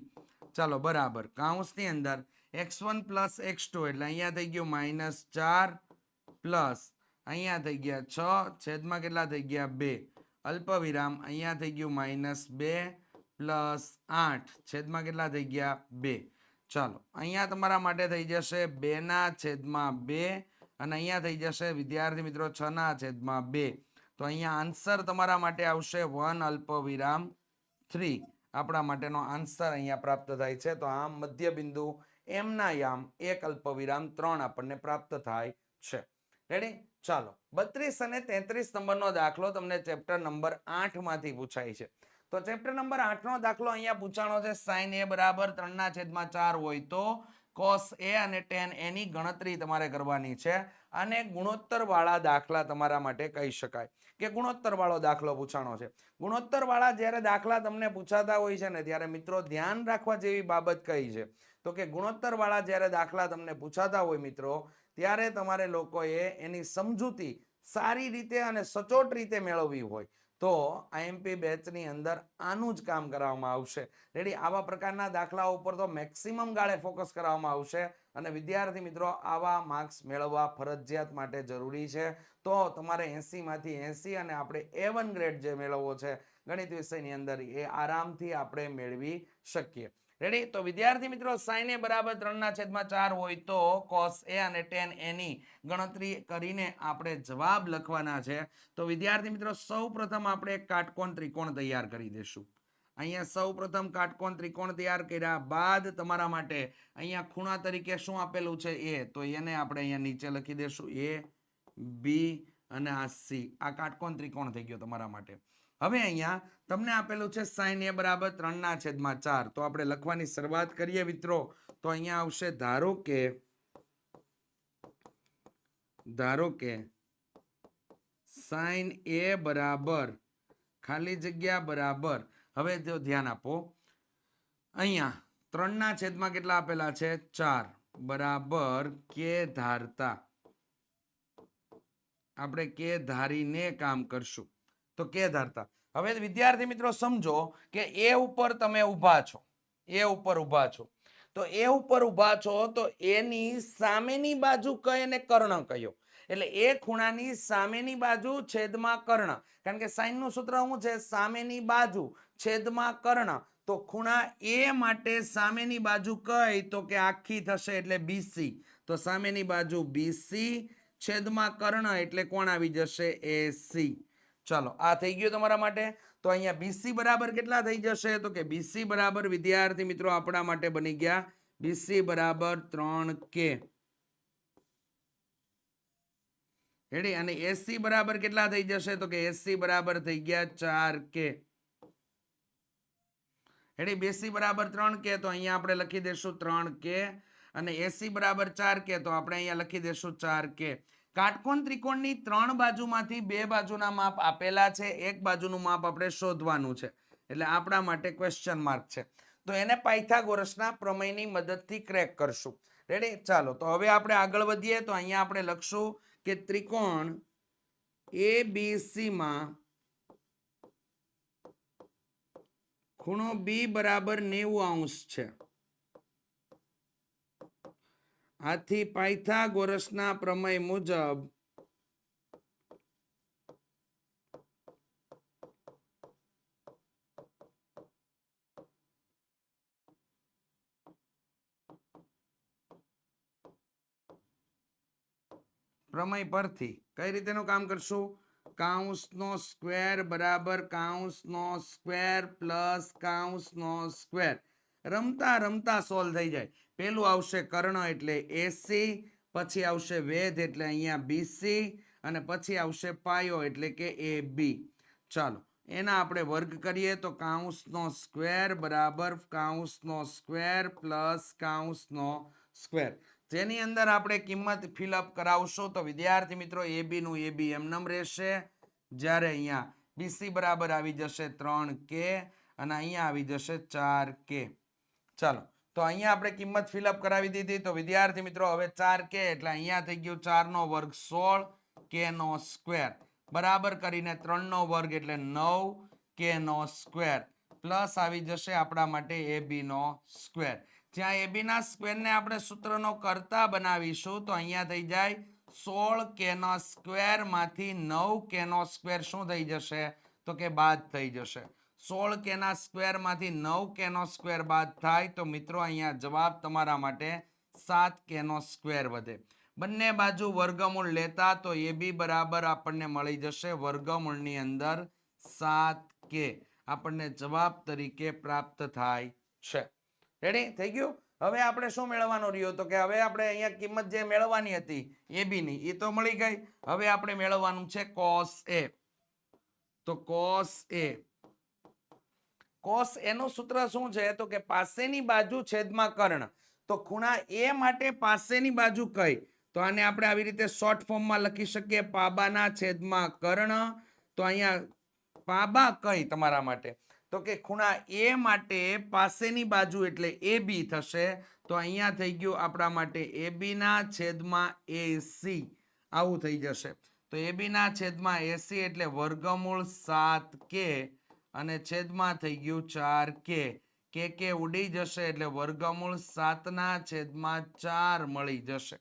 ચાલો બરાબર કૌંસની અંદર x1 પ્લસ x2 એટલે અહીંયા થઈ ગયું -4 પ્લસ અહીંયા થઈ ગયા 6 છેદમાં કેટલા થઈ ગયા 2 અલ્પવિરામ અહીંયા થઈ ગયું -2 પ્લસ 8 છેદમાં કેટલા થઈ ગયા 2. ચાલો અહીંયા તમારા માટે થઈ જશે 2/2 અને અહીંયા થઈ જશે વિદ્યાર્થી મિત્રો 6/2. તો અહીંયા આન્સર તમારા માટે આવશે 1 અલ્પવિરામ 3. આપણા માટેનો આન્સર અહીંયા પ્રાપ્ત થાય છે. તો આમ મધ્ય બિંદુ M ના યામ 1 અલ્પવિરામ 3 આપણને પ્રાપ્ત થાય છે. રેડી? ચાલો 32 અને 33 નંબરનો દાખલો તમને ચેપ્ટર નંબર 8 માંથી પૂછાય છે. તો ચેપ્ટર નંબર 8 નો દાખલો અહીંયા પૂછાણો છે. sin a બરાબર 3/4 હોય તો cos a અને tan a ની ગણતરી તમારે કરવાની છે. અને ગુણોત્તર વાળા દાખલા તમારા માટે કહી શકાય કે ગુણોત્તર વાળો દાખલો પૂછાણો છે. ગુણોત્તર વાળા જ્યારે દાખલા તમને પૂછાતા હોય છે ને ત્યારે મિત્રો ધ્યાન રાખવા જેવી બાબત કઈ છે તો કે ગુણોત્તર વાળા જ્યારે દાખલા તમને પૂછાતા હોય મિત્રો ત્યારે તમારે લોકોએ એની સમજૂતી સારી રીતે અને સચોટ રીતે મેળવવી હોય તો IMP બેચની અંદર આનું જ કામ કરવામાં આવશે. રેડી? આવા પ્રકારના દાખલા ઉપર તો મેક્સિમમ ગાળે ફોકસ કરવામાં આવશે અને વિદ્યાર્થી મિત્રો આવા માર્ક્સ મેળવવા ફરજિયાત માટે જરૂરી છે. તો તમારે 80 માંથી 80 અને આપણે A1 ગ્રેડ જે મેળવવો છે ગણિત વિષયની અંદર એ આરામથી આપણે મેળવી શકીએ. રેડી? તો વિદ્યાર્થી મિત્રો sin a બરાબર 3/4 હોય તો cos a અને tan a ની ગણતરી કરીને આપણે જવાબ લખવાના છે. તો વિદ્યાર્થી મિત્રો સૌપ્રથમ આપણે એક કાટકોણ ત્રિકોણ તૈયાર કરી દઈશું. અહીંયા સૌપ્રથમ કાટકોણ ત્રિકોણ તૈયાર કર્યા બાદ તમારા માટે અહીંયા ખૂણા તરીકે શું આપેલું છે a, તો એને આપણે અહીંયા નીચે લખી દેશું a b અને આ c. આ કાટકોણ ત્રિકોણ થઈ ગયો તમારા માટે. હવે અહીંયા તમને આપેલું છે sin a બરાબર 3/4. તો આપણે લખવાની શરૂઆત કરીએ મિત્રો. તો અહીંયા આવશે ધારો કે sin a બરાબર ખાલી જગ્યા બરાબર. હવે જો ધ્યાન આપો અહીંયા 3/4 કેટલા આપેલા છે 4 બરાબર કે ધારતા. આપણે કે ધારીને કામ કરશું. તો કે ધારતા. હવે વિદ્યાર્થી મિત્રો સમજો કે એ ઉપર તમે ઊભા છો. તો એ ઉપર ઊભા છો તો એની સામેની બાજુ કઈ અને કર્ણ કયો, એટલે એ ખૂણાની સામેની બાજુ છેદમાં કર્ણ, કારણ કે સાઈન નું સૂત્ર શું છે? સામેની બાજુ છેદમાં કર્ણ. તો ખૂણા એ માટે સામેની બાજુ કઈ? તો કે આખી થશે એટલે બીસી. તો સામેની બાજુ બીસી છેદમાં કર્ણ એટલે કોણ આવી જશે? એસી. ચાલો, આ થઈ ગયું તમારા માટે. તો અહીંયા બીસી બરાબર કેટલા થઈ જશે? તો કે બીસી બરાબર વિદ્યાર્થી મિત્રો આપણા માટે બની ગયા બીસી બરાબર 3K. રેડી? અને એસી બરાબર કેટલા થઈ જશે? તો કે એસી બરાબર થઈ ગયા 4K. રેડી? બીસી બરાબર 3K તો અહીંયા આપણે લખી દેશું 3K, અને એસી બરાબર 4K તો આપણે અહીંયા લખી દેશું 4K. કાટકોણ ત્રિકોણની 3 બાજુમાંથી 2 બાજુના માપ આપેલા છે, એક બાજુનું માપ આપણે શોધવાનું છે, એટલે આપણા માટે ક્વેશ્ચન માર્ક છે. તો એને પાયથાગોરસના પ્રમેયની મદદથી ક્રેક કરશું. રેડી? ચાલો, તો હવે આપણે આગળ વધીએ. તો અહીંયા આપણે લખશું કે ત્રિકોણ ABC માં ખૂણો B બરાબર 90° છે. આથી પાયથાગોરસના પ્રમેય મુજબ પ્રમેય પરથી કઈ રીતેનું કામ કરશું? કાઉંસનો સ્ક્વેર બરાબર કાઉંસનો સ્ક્વેર પ્લસ કાઉંસનો સ્ક્વેર. રમતા રમતા સોલ્વ થઈ જાય. પેલું આવશે કર્ણ એટલે એસી, પછી આવશે વેધ એટલે અહીંયા બીસી, અને પછી આવશે પાયો એટલે કે એ બી. ચાલો, એના આપણે વર્ગ કરીએ તો કાઉંસનો સ્ક્વેર બરાબર કાઉંસનો સ્ક્વેર પ્લસ કાઉંસનો સ્ક્વેર, જેની અંદર આપણે કિંમત ફિલઅપ કરાવશું. તો વિદ્યાર્થી મિત્રો એ બી નું એ બી એમનેમ રહેશે, જ્યારે અહીંયા બીસી બરાબર આવી જશે 3K અને અહીંયા આવી જશે 4K. ચાલો, તો અહીંયા આપણે કિંમત ફિલઅપ કરાવી દીધી. તો વિદ્યાર્થી મિત્રો હવે 4K એટલે અહીંયા થઈ ગયું 4 નો વર્ગ 16 K નો સ્ક્વેર બરાબર કરીને 3 નો વર્ગ એટલે 9K નો સ્ક્વેર પ્લસ આવી જશે આપણા માટે એ બી નો સ્ક્વેર. જ્યાં એ બી ના સ્ક્વેરને આપણે સૂત્રનો કરતા બનાવીશું તો અહીંયા થઈ જાય 16K નો સ્ક્વેર માંથી 9K નો સ્ક્વેર શું થઈ જશે? તો કે બાદ થઈ જશે. 16K ના સ્ક્વેર માંથી 9K નો સ્ક્વેર બાદ થાય તો મિત્રો અહીંયા જવાબ તમારા માટે 7K નો સ્ક્વેર વધે. બંને બાજુ વર્ગમૂળ લેતા તો એ બી બરાબર આપણને મળી જશે વર્ગમૂળની અંદર 7K આપણને જવાબ તરીકે પ્રાપ્ત થાય છે. રેડી? થઈ ગયું? હવે આપણે શું મેળવવાનું રહ્યું? તો કે હવે આપણે અહીંયા કિંમત જે મેળવવાની હતી એ બી ની એ તો મળી ગઈ. હવે આપણે મેળવવાનું છે cos A. તો cos A, cos A નું સૂત્ર શું છે? તો કે પાસેની બાજુ છેદમાં કર્ણ. તો ખૂણા A માટે પાસેની બાજુ કઈ? તો આને આપણે આવી રીતે શોર્ટ ફોર્મમાં લખી શકીએ પાબાના છેદમાં કર્ણ. તો અહીંયા પાબા કઈ તમારા માટે? તો કે ખૂણા A માટે પાસેની બાજુ એટલે AB થશે. તો અહીંયા થઈ ગયું આપણા માટે AB ના છેદમાં AC આવું થઈ જશે. તો AB ના છેદમાં AC એટલે વર્ગમૂળ 7K અને છેદમાં થઈ ગયું 4K. કે ઉડી જશે એટલે વર્ગમૂળ 7 ના છેદમાં 4 મળી જશે.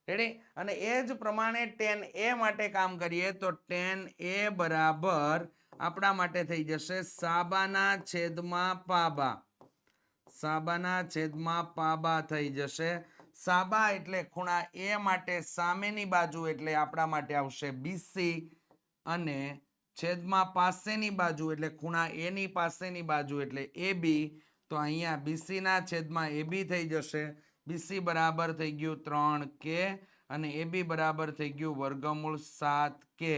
રેડી? અને એ જ પ્રમાણે tan A માટે કામ કરીએ તો tan A બરાબર આપણા માટે થઈ જશે સાબાના છેદમાં પાબા. સાબાના છેદમાં પાબા થઈ જશે. સાબા એટલે ખૂણા A માટે સામેની બાજુ એટલે આપણા માટે આવશે બીસી, અને છેદમાં પાસેની બાજુ એટલે ખૂણા A ની પાસેની બાજુ એટલે AB. તો અહીંયા BC ના છેદમાં AB થઈ જશે. BC બરાબર થઈ ગયું 3K અને AB બરાબર થઈ ગયું વર્ગમૂળ 7K.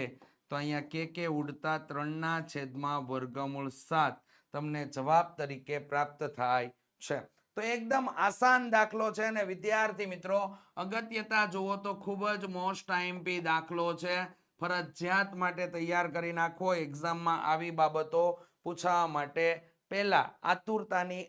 તો અહીંયા કે ઉડતા 3 ના છેદમાં વર્ગમૂળ 7 તમને જવાબ તરીકે પ્રાપ્ત થાય છે. તો એકદમ આસાન દાખલો છે ને વિદ્યાર્થી મિત્રો અગત્યતા જુઓ તો ખૂબ જ મોસ્ટ IMP દાખલો છે. ફરજિયાત માટે તૈયાર કરી નાખો. એક્ઝામમાં આવી બાબતો પૂછવા માટે પહેલા આતુરતાની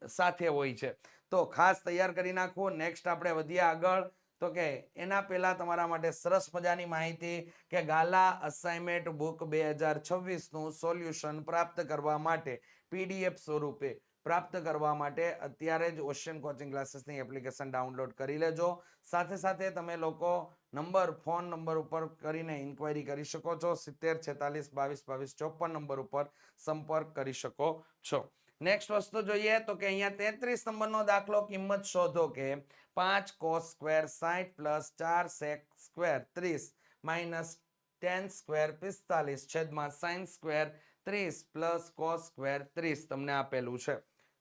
સાથે હોય છે, તો ખાસ તૈયાર કરી નાખો. નેક્સ્ટ આપણે વધીએ આગળ. તો કે એના પહેલા તમારા માટે સરસ મજાની માહિતી કે ગાલા અસાઇનમેન્ટ બુક 2026 નું સોલ્યુશન પ્રાપ્ત કરવા માટે PDF સ્વરૂપે પ્રાપ્ત કરવા માટે અત્યારે જ ઓશિયન કોચિંગ ક્લાસીસની એપ્લિકેશન ડાઉનલોડ કરી લેજો. સાથે સાથે તમે લોકો ફોન નંબર ઉપર કરીને ઇન્ક્વાયરી કરી શકો છો. 70 46 22 22 54 નંબર ઉપર સંપર્ક કરી શકો છો. નેક્સ્ટ વસ્તુ જોઈએ તો કે અહીંયા 33 નંબરનો દાખલો કિંમત શોધો કે 5 cos square 60 plus 4 sec square 30 minus 10 square 45 છેદમાં sin square 30 plus cos square 30 તમને આપેલું છે.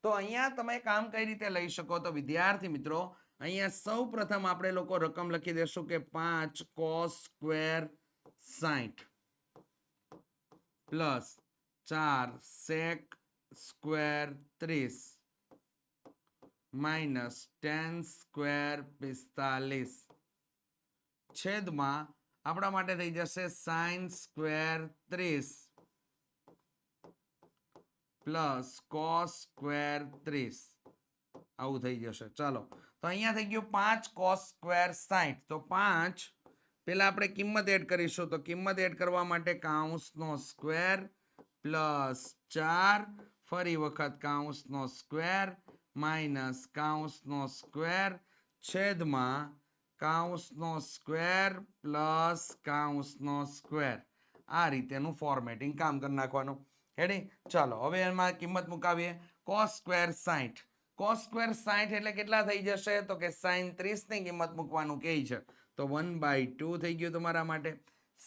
તો અહીંયા તમે કામ કઈ રીતે લઈ શકો તો વિદ્યાર્થી મિત્રો અહીંયા સૌ પ્રથમ આપણે લોકો રકમ લખી દેશું કે 5 cos square 60 plus 4 sec square 30 minus 10 square 45 છેદમાં આપણા માટે થઈ જશે sin square 30 plus cos square 30 આવું થઈ જશે. ચાલો તો અહીંયા થઈ ગયું 5 cos સ્ક્વેર 60. તો 5 પેલા આપણે કિંમત એડ કરીશું. તો કિંમત એડ કરવા માટે કૌંસનો સ્ક્વેર પ્લસ 4 ફરી વખત કૌંસનો સ્ક્વેર માઇનસ કૌંસનો સ્ક્વેર છેદમાં કૌંસનો સ્ક્વેર પ્લસ કૌંસનો સ્ક્વેર. આ રીતેનું ફોર્મેટિંગ કામ કરી નાખવાનું. રેડી? ચાલો હવે એમાં કિંમત મુકાવીએ. cos સ્ક્વેર 60 cos સ્ક્વેર 60 એટલે કેટલા થઈ જશે તો કે sin 30 ની કિંમત મૂકવાનું કહે છે. તો 1/2 થઈ ગયું તમારા માટે.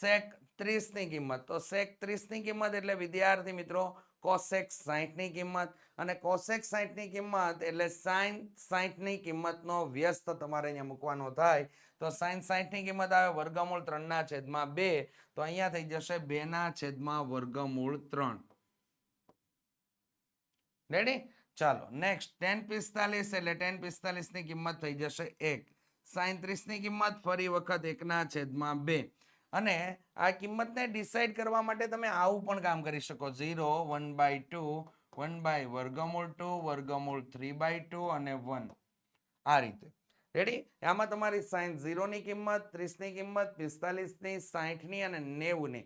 sec 30 ની કિંમત તો sec 30 ની કિંમત એટલે વિદ્યાર્થી મિત્રો cosec 60 ની કિંમત અને cosec 60 ની કિંમત એટલે sin 60 ની કિંમતનો વ્યસ્ત તમારે અહીંયા મૂકવાનો થાય. તો sin 60 ની કિંમત આવે વર્ગમૂળ 3/2. તો અહીંયા થઈ જશે 2/√3. રેડી? ચાલો નેક્સ્ટ tan 45 એટલે tan 45 ની કિંમત થઈ જશે 1. sin 30 ની કિંમત ફરી વખત 1/2. અને આ કિંમતને ડિસાઈડ કરવા માટે તમે આવું પણ કામ કરી શકો. 0 1/2 1/√2 વર્ગમૂળ 3/2 અને 1 આ રીતે. રેડી? આમાં તમારી sin 0 ની કિંમત 30 ની કિંમત 45 ની 60 ની અને 90 ની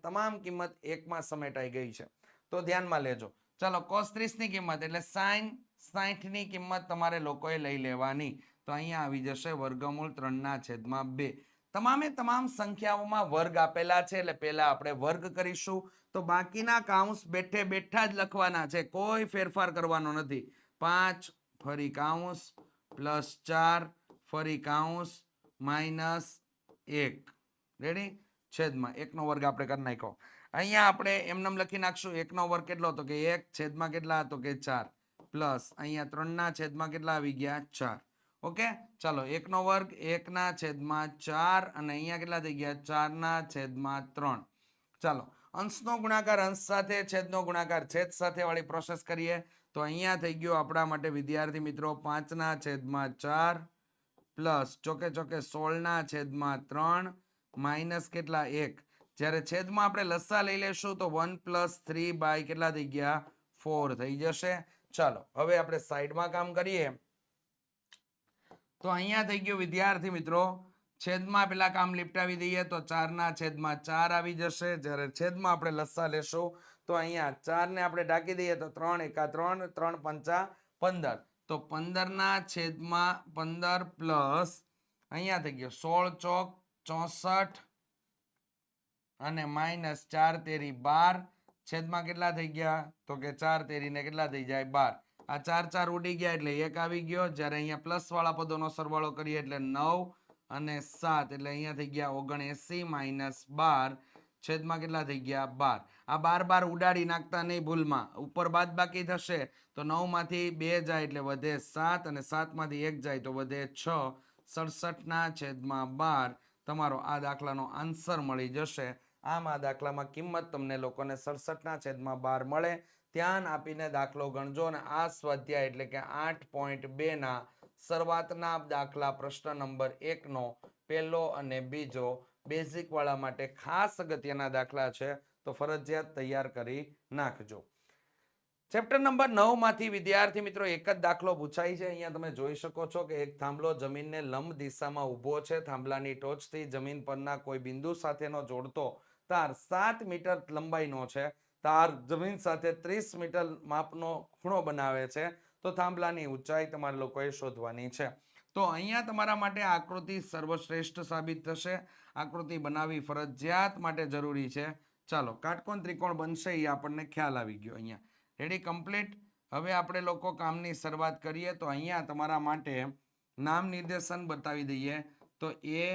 તમામ કિંમત એકમાં સમેટાઈ ગઈ છે. તો ધ્યાનમાં લેજો. ચાલો cos 30 ની કિંમત એટલે sin 60 ની કિંમત તમારે લોકોએ લઈ લેવાની. તો અહીંયા આવી જશે વર્ગમૂળ 3/2. તમામ સંખ્યાઓમાં વર્ગ આપેલા છે એટલે પહેલા આપણે વર્ગ કરીશું. તો બાકીના કૌંસ બેઠે બેઠા જ લખવાના છે, કોઈ ફેરફાર કરવાનો નથી. 5 ફરી કૌંસ પ્લસ 4 ફરી કૌંસ માઇનસ 1. રેડી? છેદમાં 1 નો વર્ગ આપણે કરી નાખ્યો. અહીંયા આપણે એમનેમ લખી નાખશું 1 નો વર્ગ કેટલો તો કે 1 છેદમાં કેટલા તો કે 4 પ્લસ અહીંયા 3 ના છેદમાં કેટલા આવી ગયા 4. ઓકે? ચાલો 1 નો વર્ગ 1 ના છેદમાં 4 અને અહીંયા કેટલા થઈ ગયા 4 ના છેદમાં 3. ચાલો અંશનો ગુણાકાર અંશ સાથે, છેદનો ગુણાકાર છેદ સાથે વાળી પ્રોસેસ કરીએ. તો અહીંયા થઈ ગયું આપણા માટે વિદ્યાર્થી મિત્રો 5 ના છેદમાં 4 પ્લસ ચોકે ચોકે 16 ના છેદમાં 3 માઇનસ કેટલા 1. જ્યારે છેદમાં આપણે લસા લઈ લેશું તો 1 + 3 બાય કેટલા થઈ ગયા 4 થઈ જશે. ચાલો હવે આપણે સાઈડમાં કામ કરીએ. તો અહીંયા થઈ ગયું વિદ્યાર્થી મિત્રો છેદમાં પેલા કામ લીપટાવી દઈએ તો 4 ના છેદમાં 4 આવી જશે. જ્યારે છેદમાં આપણે લસા લેશું તો અહીંયા 4 ને આપણે ઢાંકી દઈએ તો 3 × 3 3 × 5 15. તો 15 ના છેદમાં 15 પ્લસ અહીંયા થઈ ગયો 16 ચોક 64 અને માઇનસ 4 તેરી 12 છેદમાં કેટલા થઈ ગયા તો કે 4 તેરી ને કેટલા થઈ જાય 12. આ 4 4 ઉડી ગયા એટલે 1 આવી ગયો. જ્યારે અહીંયા પ્લસ વાળા પદોનો સરવાળો કરીએ એટલે 9 અને 7 એટલે અહીંયા થઈ ગયા 79 માઇનસ 12 છેદમાં કેટલા થઈ ગયા 12. આ 12 ઉડાડી નાખતા નહીં ભૂલમાં, ઉપર બાદ બાકી થશે તો 9 માંથી 2 જાય એટલે વધે 7 અને 7 માંથી 1 જાય તો વધે 6. 67 ના છેદમાં 12 તમારો આ દાખલાનો આન્સર મળી જશે. આમ આ દાખલામાં કિંમત તમને લોકોને 67 ના છેદમાં 12 મળે. ધ્યાન આપીને દાખલો ગણજો અને આ સ્વાધ્યાય એટલે કે 8.2 ના શરૂઆતના દાખલા પ્રશ્ન નંબર 1 નો પહેલો અને બીજો બેઝિક વાળા માટે ખાસ અગત્યના દાખલા છે, તો ફરજિયાત તૈયાર કરી નાખજો. ચેપ્ટર નંબર 9 માંથી વિદ્યાર્થી મિત્રો એક જ દાખલો પૂછાય છે. અહીંયા તમે જોઈ શકો છો કે એક થાંભલો જમીનને લંબ દિશામાં ઊભો છે. થાંભલાની ટોચથી જમીન પરના કોઈ બિંદુ સાથેનો જોડતો તાર 7 મીટર લંબાઈનો છે. તાર જમીન સાથે 30 મીટર માપનો ખૂણો બનાવે છે તો થાંભલાની ઊંચાઈ તમારે લોકોએ શોધવાની છે. તો અહીંયા તમારા માટે આકૃતિ સર્વશ્રેષ્ઠ સાબિત થશે. આકૃતિ બનાવવી ફરજિયાત માટે જરૂરી છે. ચાલો કાટકોણ ત્રિકોણ બનશે એ આપણને ખ્યાલ આવી ગયો. અહીંયા રેડી કમ્પ્લીટ. હવે આપણે લોકો કામની શરૂઆત કરીએ. તો અહીંયા તમારા માટે નામ નિર્દેશન બતાવી દઈએ. તો A,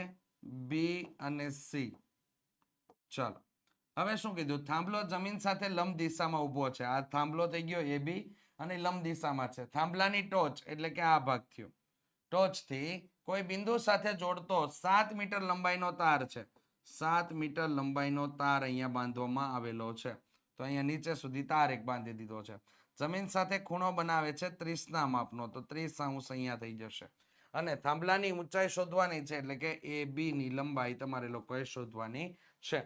B અને C. ચાલો હવે શું કીધું? થાંભલો જમીન સાથે લંબ દિશામાં ઊભો છે. આ થાંભલો થઈ ગયો AB અને લંબ દિશામાં છે. થાંભલાની ટોચ એટલે કે આ ભાગ થયો. ટોચથી કોઈ બિંદુ સાથે જોડતો 7 મીટર લંબાઈનો તાર છે. 7 મીટર લંબાઈનો તાર અહીંયા બાંધવામાં આવેલો છે. તો અહીંયા નીચે સુધી તાર એક બાંધી દીધો છે. જમીન સાથે ખૂણો બનાવે છે 30 ના માપનો. તો 30 અંશ અહીંયા થઈ જશે. અને થાંભલાની ઊંચાઈ શોધવાની છે એટલે કે AB ની લંબાઈ તમારે લોકોએ શોધવાની છે.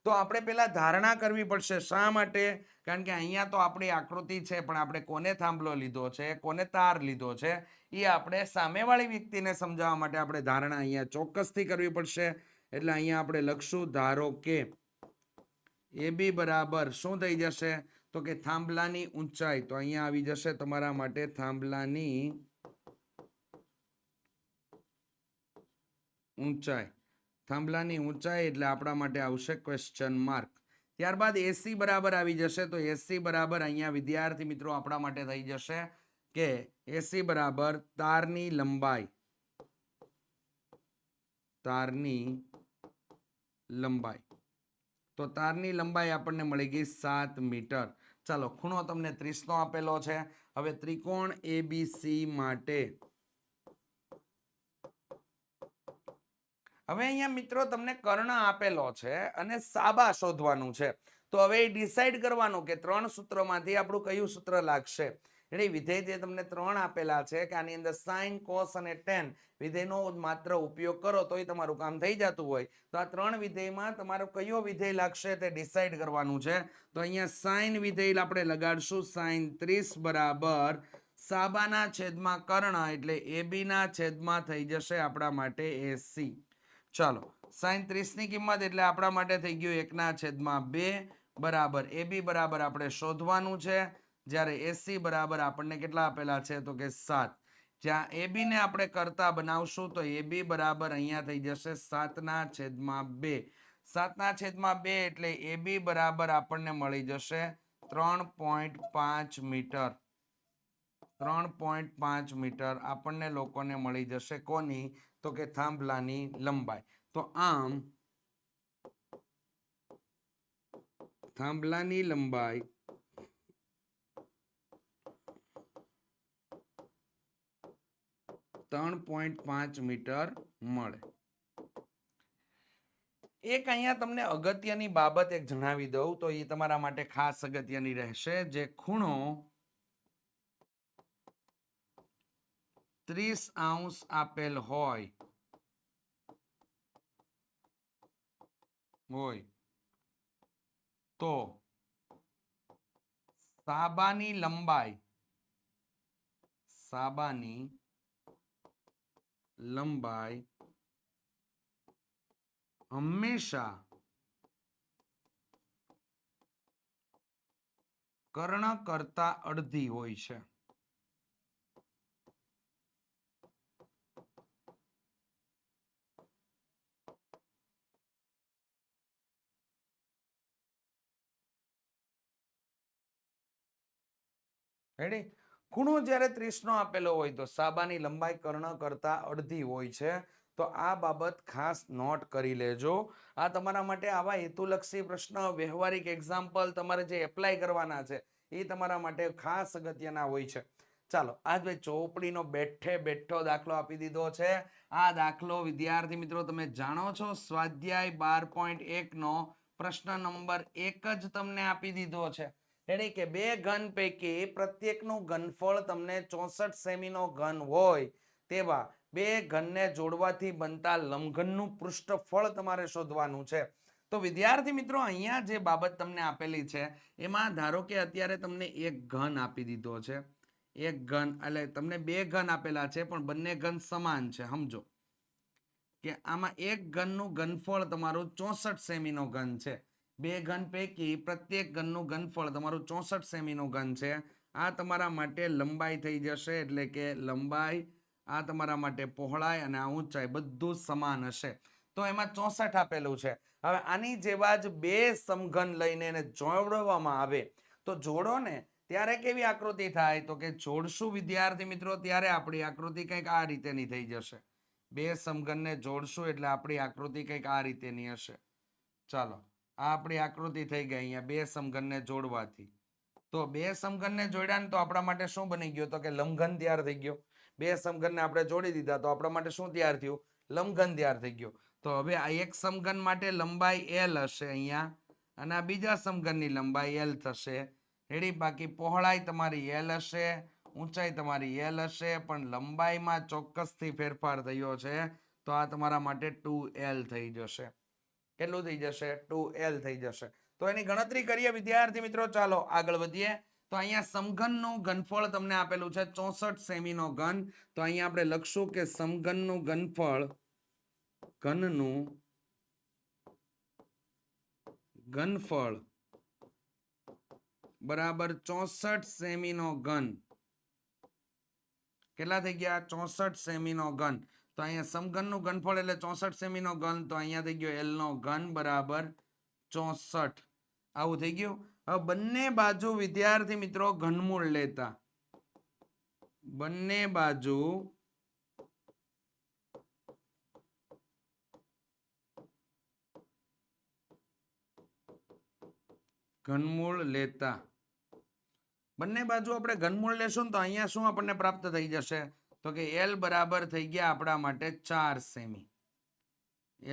તો આપણે પેલા ધારણા કરવી પડશે. શા માટે? કારણ કે અહીંયા તો આપણી આકૃતિ છે પણ આપણે કોને થાંભલો લીધો છે, કોને તાર લીધો છે, એ આપણે સામેવાળી વ્યક્તિને સમજાવવા માટે આપણે ધારણા અહીંયા ચોક્કસથી કરવી પડશે. એટલે અહીંયા આપણે લખશું ધારો કે AB બરાબર શું થઈ જશે? તો કે થાંભલાની ઊંચાઈ. તો અહીંયા આવી જશે તમારા માટે થાંભલાની ઊંચાઈ. થાંભલાની ઊંચાઈ એટલે આપણા માટે આવશે ક્વેશ્ચન માર્ક. ત્યારબાદ AC બરાબર આવી જશે. તો AC બરાબર અહીંયા વિદ્યાર્થી મિત્રો આપણા માટે થઈ જશે કે AC બરાબર તારની લંબાઈ. તારની લંબાઈ. તો તારની લંબાઈ આપણને મળી ગઈ 7 મીટર. ચાલો ખૂણો તમને 30 નો આપેલો છે. હવે ત્રિકોણ ABC માટે હવે અહીંયા મિત્રો તમને કર્ણ આપેલો છે અને સાબા શોધવાનું છે. તો હવે એ ડિસાઈડ કરવાનું કે 3 સૂત્રોમાંથી આપણું કયું સૂત્ર લાગશે. એટલે વિધેય જે તમને 3 આપેલા છે કે આની અંદર sin, cos અને tan વિધેયનો માત્ર ઉપયોગ કરો તોય તમારું કામ થઈ જતું હોય. તો આ 3 વિધેયમાં તમારો કયો વિધેય લાગશે તે ડિસાઈડ કરવાનું છે. તો અહીંયા sin વિધેય આપણે લગાડશું. sin 30 બરાબર સાબાના છેદમાં કર્ણ એટલે AB ના છેદમાં થઈ જશે આપણા માટે AC. ચાલો sin 30 ની કિંમત એટલે આપણા માટે થઈ ગયું 1/2 બરાબર AB બરાબર આપણે શોધવાનું છે. જ્યારે AC બરાબર આપણને કેટલા આપેલા છે? તો કે 7. જ્યાં AB ને આપણે કરતા બનાવશું તો AB બરાબર અહીંયા થઈ જશે 7/2. 7/2 એટલે AB બરાબર આપણને મળી જશે 3.5 મીટર. 3.5 મીટર આપણને લોકોને મળી જશે. કોની? તો કે થાંભલાની લંબાઈ. તો આમ થાંભલાની લંબાઈ 3.5 મીટર મળે. એક અહીંયા તમને અગત્યની બાબત એક જણાવી દઉં તો એ તમારા માટે ખાસ અગત્યની રહેશે. જે ખૂણો 30 અંશ આપેલ હોય તો સાબાની લંબાઈ હંમેશા કર્ણ કરતા અડધી હોય છે. રેડી? ખૂણો જ્યારે 30 નો આપેલો હોય તો સાબાની લંબાઈ કર્ણ કરતા અડધી હોય છે. તો આ બાબત ખાસ નોટ કરી લેજો. આ તમારા માટે આવા હેતુલક્ષી પ્રશ્ન, વ્યવહારિક એક્ઝામ્પલ તમારે જે એપ્લાય કરવાના છે એ તમારા માટે ખાસ અગત્યના હોય છે. ચાલો આજ ભાઈ ચોપડીનો બેઠો દાખલો આપી દીધો છે. આ દાખલો વિદ્યાર્થી મિત્રો તમે જાણો છો સ્વાધ્યાય 12.1 નો પ્રશ્ન નંબર 1 જ તમને આપી દીધો છે. એટલે કે બે ઘન પૈકી પ્રત્યેકનું ઘનફળ તમને 64 સેમીનો ઘન હોય તેવા બે ઘનને જોડવાથી બનતા લંબઘનનું પૃષ્ઠફળ તમારે શોધવાનું છે. તો વિદ્યાર્થી મિત્રો અહીંયા જે બાબત તમને આપેલી છે એમાં ધારો કે અત્યારે તમને એક ઘન આપી દીધો છે. એક ઘન એટલે તમને બે ઘન આપેલા છે પણ બંને ઘન સમાન છે. સમજો કે આમાં એક ઘનનું ઘનફળ તમારું 64 સેમીનો ઘન છે. બે ઘન પૈકી પ્રત્યેક ઘનનું ઘનફળ તમારું 64 સેમીનું ઘન છે. આ તમારા માટે લંબાઈ થઈ જશે, એટલે કે લંબાઈ, આ તમારા માટે પહોળાઈ અને આ ઊંચાઈ બધું સમાન હશે. તો એમાં 64 આપેલું છે. હવે આની જેવા જ બે સમઘન લઈને એને જોડવામાં આવે તો જોડો ને ત્યારે કેવી આકૃતિ થાય? તો કે જોડશું વિદ્યાર્થી મિત્રો ત્યારે આપણી આકૃતિ કંઈક આ રીતેની થઈ જશે. બે સમઘનને જોડશું એટલે આપણી આકૃતિ કંઈક આ રીતેની હશે. ચાલો, આ આપણી આકૃતિ થઈ ગઈ અહીંયા બે સમઘનને જોડવાથી. તો બે સમઘનને જોડ્યા ને તો આપણા માટે શું બની ગયું? તો કે લંબઘન તૈયાર થઈ ગયો. બે સમઘનને આપણે જોડી દીધા તો આપણા માટે શું તૈયાર થયું? લંબઘન તૈયાર થઈ ગયો. તો હવે આ એક સમઘન માટે લંબાઈ L હશે અહીંયા, અને આ બીજા સમઘનની લંબાઈ L થશે. રેડી? બાકી પહોળાઈ તમારી L હશે, ઊંચાઈ તમારી L હશે, પણ લંબાઈમાં ચોક્કસથી ફેરફાર થયો છે. તો આ તમારા માટે 2L થઈ જશે. કેટલું થઈ જશે? 2L થઈ જશે. તો એની ગણતરી કરીએ વિદ્યાર્થી મિત્રો. ચાલો આગળ વધીએ. તો અહીંયા સમઘનનું ઘનફળ તમને આપેલું છે 64 સેમીનો ઘન. તો અહીંયા આપણે લખશું કે સમઘનનું ઘનફળ, ઘનફળ બરાબર 64 સેમીનો ઘન. કેટલા થઈ ગયા? 64 સેમીનો ઘન. તો અહીંયા સમઘનનું ઘનફળ એટલે 64 સેમીનો ઘન. તો અહીંયા થઈ ગયો L નો ઘન બરાબર 64. આવું થઈ ગયું. હવે બંને બાજુ વિદ્યાર્થી મિત્રો ઘનમૂળ લેતા, બંને બાજુ ઘનમૂળ લેતા, બંને બાજુ આપણે ઘનમૂળ લેશું તો અહીંયા શું આપણને પ્રાપ્ત થઈ જશે? તો કે L બરાબર થઈ ગયા આપણા માટે 4 સેમી.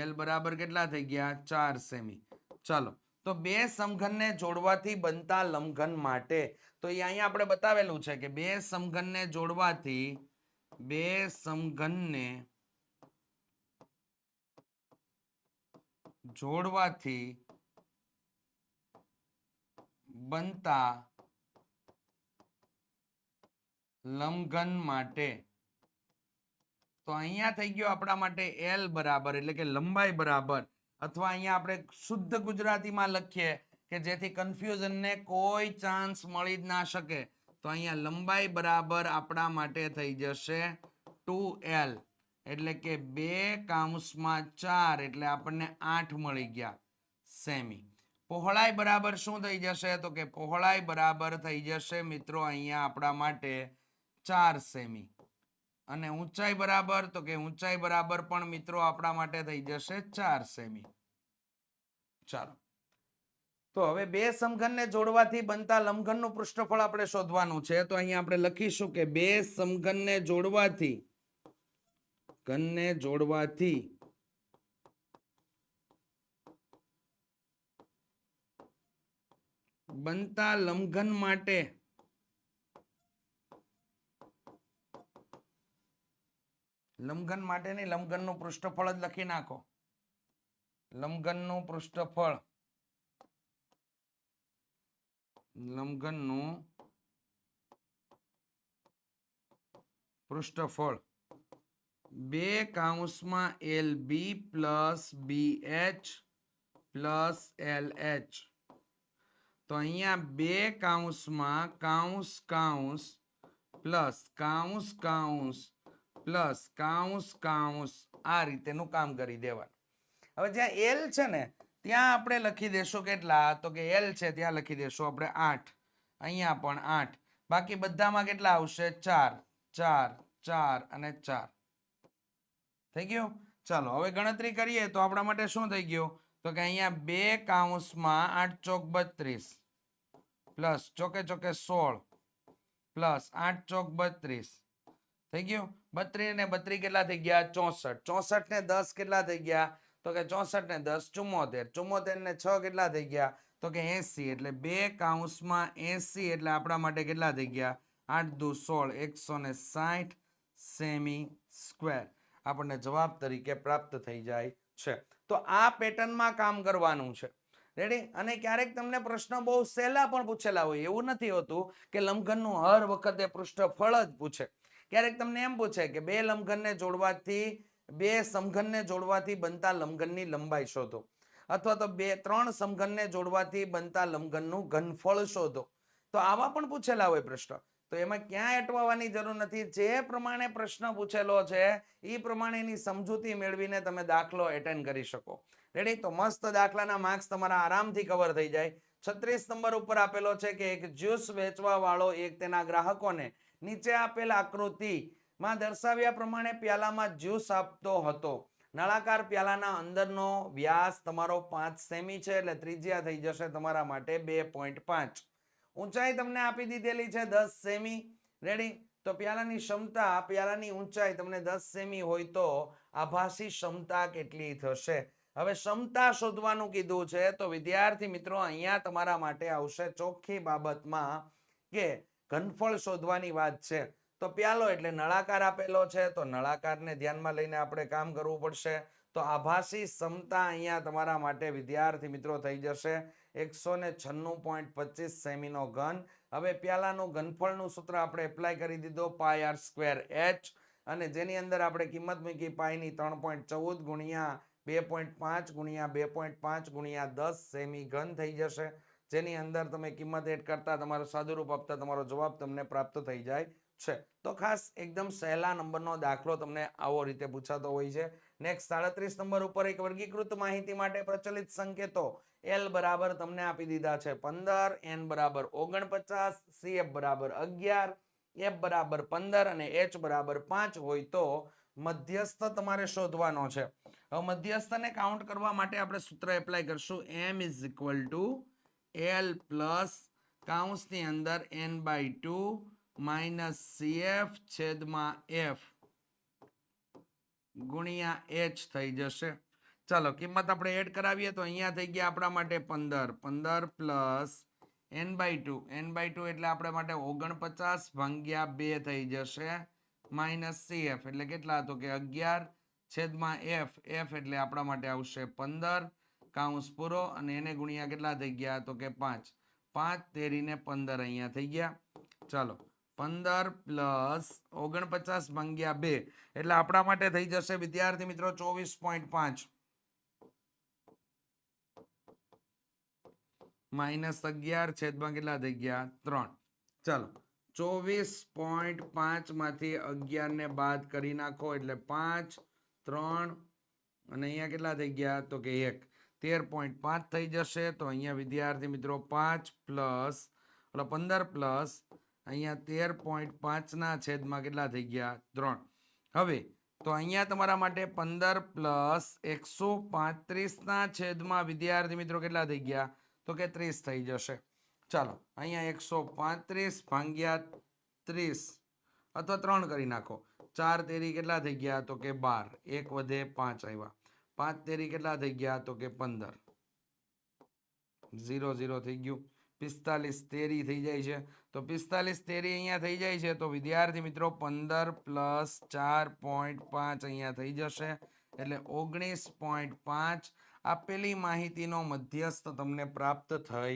L બરાબર કેટલા થઈ ગયા? 4 સેમી. ચાલો, તો બે સમઘનને જોડવાથી બનતા લંબઘન માટે તો અહીંયા આપણે બતાવેલું છે કે બે સમઘનને જોડવાથી બનતા લંબઘન માટે તો અહીંયા થઈ ગયો આપણા માટે L બરાબર એટલે કે લંબાઈ બરાબર, અથવા અહીંયા આપણે શુદ્ધ ગુજરાતીમાં લખીએ કે જેથી કન્ફ્યુઝનને કોઈ ચાન્સ મળી જ ના શકે. તો અહીંયા લંબાઈ બરાબર આપણા માટે થઈ જશે 2L, એટલે કે 2/4 એટલે આપણને 8 મળી ગયા સેમી. પહોળાઈ બરાબર શું થઈ જશે? તો કે પહોળાઈ બરાબર થઈ જશે મિત્રો અહીંયા આપણા માટે 4 સેમી. અને ઊંચાઈ બરાબર, તો કે ઊંચાઈ બરાબર પણ મિત્રો આપણા માટે થઈ જશે 4 સેમી. ચાલો, તો હવે બે સમઘનને જોડવાથી બનતા લંબઘનનું પૃષ્ઠફળ આપણે શોધવાનું છે. તો અહીંયા આપણે લખીશું કે બે સમઘનને જોડવાથી બનતા લંબઘન માટે નહીં, લંબઘનનું પૃષ્ઠફળ જ લખી નાખો. લંબઘનનું પૃષ્ઠફળ બે કૌંસમાં LB plus BH plus LH. તો અહીંયા બે કૌંસમાં કૌંસ કૌંસ પ્લસ કૌંસ કૌંસ પ્લસ કૌંસ કૌંસ આ રીતેનું કામ કરી દેવાનું. હવે જ્યાં L છે ને ત્યાં આપણે લખી દેશું કેટલા? તો કે L છે ત્યાં લખી દેશું આપણે 8. અહીંયા પણ 8. બાકી બધામાં કેટલા આવશે? 4 4 4 અને 4 થઈ ગયું. ચાલો હવે ગણતરી કરીએ તો આપણા માટે શું થઈ ગયું? તો કે અહીંયા બે કૌંસમાં 8 ચોક 32 પ્લસ ચોકે ચોકે 16 પ્લસ 8 ચોક 32 થઈ ગયું. 32 ને 32 કેટલા થઈ ગયા? 64. 64 ને 10 કેટલા થઈ ગયા? તો કે 64 ને 10 74. 74 ને 6 કેટલા થઈ ગયા? તો કે 80. એટલે બે કૌંસમાં 80 એટલે આપણા માટે કેટલા થઈ ગયા? 8 દુ 16 160 સેમી સ્ક્વેર આપણને જવાબ તરીકે પ્રાપ્ત થઈ જાય છે. તો આ પેટર્નમાં કામ કરવાનું છે. રેડી? અને ક્યારેક તમને પ્રશ્ન બહુ સહેલા પણ પૂછેલા હોય, એવું નથી હોતું કે લંબઘનનું હર વખતે પૃષ્ઠફળ જ પૂછે. ક્યારેક તમને એમ પૂછે કે બે સમઘનને જોડવાથી બનતા લંબઘનની લંબાઈ શોધો. અથવા તો 3 સમઘનને જોડવાથી બનતા લંબઘનનું ઘનફળ શોધો. તો આવા પણ પૂછેલા હોય પ્રશ્ન. તો એમાં ક્યાંય અટવાવાની જરૂર નથી. જે પ્રમાણે પ્રશ્ન પૂછેલો છે એ પ્રમાણેની સમજૂતી મેળવીને તમે દાખલો એટેન્ડ કરી શકો. રેડી? તો મસ્ત દાખલાના માર્ક્સ તમારા આરામથી કવર થઈ જાય. 36 નંબર ઉપર આપેલો છે કે એક જ્યુસ વેચવા વાળો એક તેના ગ્રાહકોને નીચે આપેલ આકૃતિમાં દર્શાવ્યા પ્રમાણે પ્યાલામાં જ્યુસ આપતો હતો. નળાકાર પ્યાલાના અંદરનો વ્યાસ તમારો 5 સેમી છે, એટલે ત્રિજ્યા થઈ જશે તમારા માટે 2.5. ઊંચાઈ તમને આપી દીધેલી છે 10 સેમી. રેડી? તો પ્યાલાની ક્ષમતા, પ્યાલાની ઊંચાઈ તમને 10 સેમી હોય તો આભાસી ક્ષમતા કેટલી થશે? હવે ક્ષમતા શોધવાનું કીધું છે. તો વિદ્યાર્થી મિત્રો અહીંયા તમારા માટે આવશે ચોખ્ખી બાબતમાં કે ઘનફળ શોધવાની વાત છે. તો પ્યાલો એટલે નળાકાર આપેલો છે, તો નળાકારને ધ્યાનમાં લઈને આપણે કામ કરવું પડશે. તો આભાસી ક્ષમતા અહીંયા તમારા માટે વિદ્યાર્થી મિત્રો થઈ જશે 196.25 સેમીનો ઘન. હવે પ્યાલાનું ઘનફળનું સૂત્ર આપણે એપ્લાય કરી દીધો πr²h, અને જેની અંદર આપણે કિંમત મૂકી પાઈની 3.14 ગુણ્યા 2.5 ગુણ્યા 2.5 ગુણ્યા 10 સેમી ઘન થઈ જશે. જેની અંદર તમે કિંમત એડ કરતા તમારું સાદુરૂપ આપતા તમારો જવાબ તમને પ્રાપ્ત થઈ જાય છે. તો ખાસ એકદમ સહેલા નંબરનો દાખલો તમને આવો રીતે પૂછાતો હોય છે. નેક્સ્ટ 37 નંબર ઉપર એક વર્ગીકૃત માહિતી માટે પ્રચલિત સંકેતો L બરાબર તમને આપી દીધા છે 15, N બરાબર 49, CF બરાબર 11, F બરાબર 15 અને H બરાબર 5 હોય તો મધ્યસ્થ તમારે શોધવાનો છે. હવે મધ્યસ્થને કાઉન્ટ કરવા માટે આપણે સૂત્ર એપ્લાય કરશું. M = L પ્લસ કૌંસની અંદર N/2 માઇનસ CF છેદમાં F ગુણ્યા H થઈ જશે. ચાલો કિંમત આપણે એડ કરાવીએ તો અહીંયા થઈ ગયા આપણા માટે 15 પ્લસ N/2 એટલે આપણા માટે 49 ભાગ્યા 2 થઈ જશે, માઇનસ CF એટલે કેટલા? તો કે 11 છેદમાં F એટલે આપણા માટે આવશે 15 કૌંસ પૂરો, અને એને ગુણ્યા કેટલા થઈ ગયા? તો કે 5 તેરીને 15 અહીંયા થઈ ગયા. ચાલો 15 પ્લસ 49 ભાગ્યા 2 એટલે આપણા માટે થઈ જશે વિદ્યાર્થી મિત્રો 24.5 માઇનસ 11 છેદમાં કેટલા થઈ ગયા? 3. ચાલો 24.5 માંથી 11 ને બાદ કરી નાખો એટલે 5, 3 અને અહીંયા કેટલા થઈ ગયા? તો કે 1, 13.5 થઈ જશે. તો અહીંયા વિદ્યાર્થી મિત્રો 5 પ્લસ 15 પ્લસ અહીંયા 13.5 ના છેદમાં કેટલા થઈ ગયા? 3. હવે તો અહીંયા તમારા માટે 15 પ્લસ 135 ના છેદમાં વિદ્યાર્થી મિત્રો કેટલા થઈ ગયા? તો કે 30 થઈ જશે. ચાલો અહીંયા 135 ભાગ્યા 30 અથવા 3 કરી નાખો. 4 તેરી કેટલા થઈ ગયા? તો કે 12, 1 વધે 5 આવ્યા. 5 તેરી કેટલા થઈ ગયા? તો કે 15. 0 0 થઈ ગયું. 45 તેરી થઈ જાય છે. તો 45 તેરી અહીંયા થઈ જાય છે. તો વિદ્યાર્થી મિત્રો 15 પ્લસ 4.5 અહીંયા થઈ જશે એટલે 19.5 આપેલી માહિતીનો મધ્યસ્થ તમને પ્રાપ્ત થઈ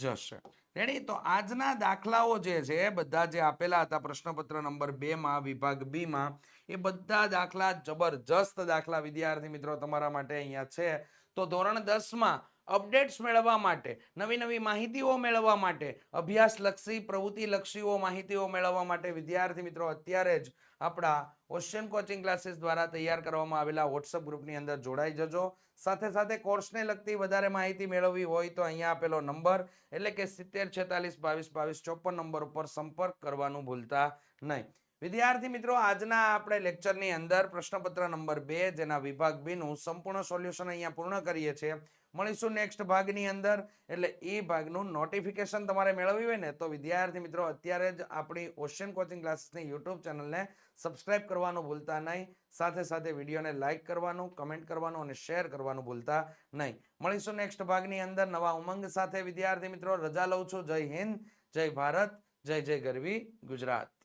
જશે. રેડી? તો આજના દાખલાઓ જે છે બધા જે આપેલા હતા પ્રશ્નપત્ર નંબર 2 માં વિભાગ બી માં, એ બધા દાખલા જબરજસ્ત દાખલા વિદ્યાર્થી મિત્રો તમારા માટે અહીંયા છે. તો ધોરણ 10 માં અપડેટ્સ મેળવવા માટે, નવી નવી માહિતીઓ મેળવવા માટે, અભ્યાસલક્ષી પ્રવૃત્તિલક્ષીઓ માહિતીઓ મેળવવા માટે વિદ્યાર્થી મિત્રો અત્યારે જ આપણા ઓશિયન કોચિંગ ક્લાસીસ દ્વારા તૈયાર કરવામાં આવેલા વોટ્સઅપ ગ્રુપની અંદર જોડાઈ જજો. સાથે સાથે કોર્સને લગતી વધારે માહિતી મેળવવી હોય તો અહીંયા આપેલો નંબર એટલે કે 70 46 22 22 54 નંબર ઉપર સંપર્ક કરવાનું ભૂલતા નહીં. વિદ્યાર્થી મિત્રો આજના આપણે લેક્ચરની અંદર પ્રશ્નપત્ર નંબર 2 જેના વિભાગ બી નું સંપૂર્ણ સોલ્યુશન અહીંયા પૂર્ણ કરીએ છીએ. મળીશું નેક્સ્ટ ભાગની અંદર. એટલે એ ભાગનું નોટિફિકેશન તમારે મેળવવી હોય ને તો વિદ્યાર્થી મિત્રો અત્યારે જ આપણી ઓશિયન કોચિંગ ક્લાસીસની યુટ્યુબ ચેનલને સબસ્ક્રાઇબ કરવાનું ભૂલતા નહીં. સાથે સાથે વિડીયોને લાઇક કરવાનું, કમેન્ટ કરવાનું અને શેર કરવાનું ભૂલતા નહીં. મળીશું નેક્સ્ટ ભાગની અંદર નવા ઉમંગ સાથે. વિદ્યાર્થી મિત્રો રજા લઉં છું. જય હિન્દ, જય ભારત, જય જય ગરવી ગુજરાત.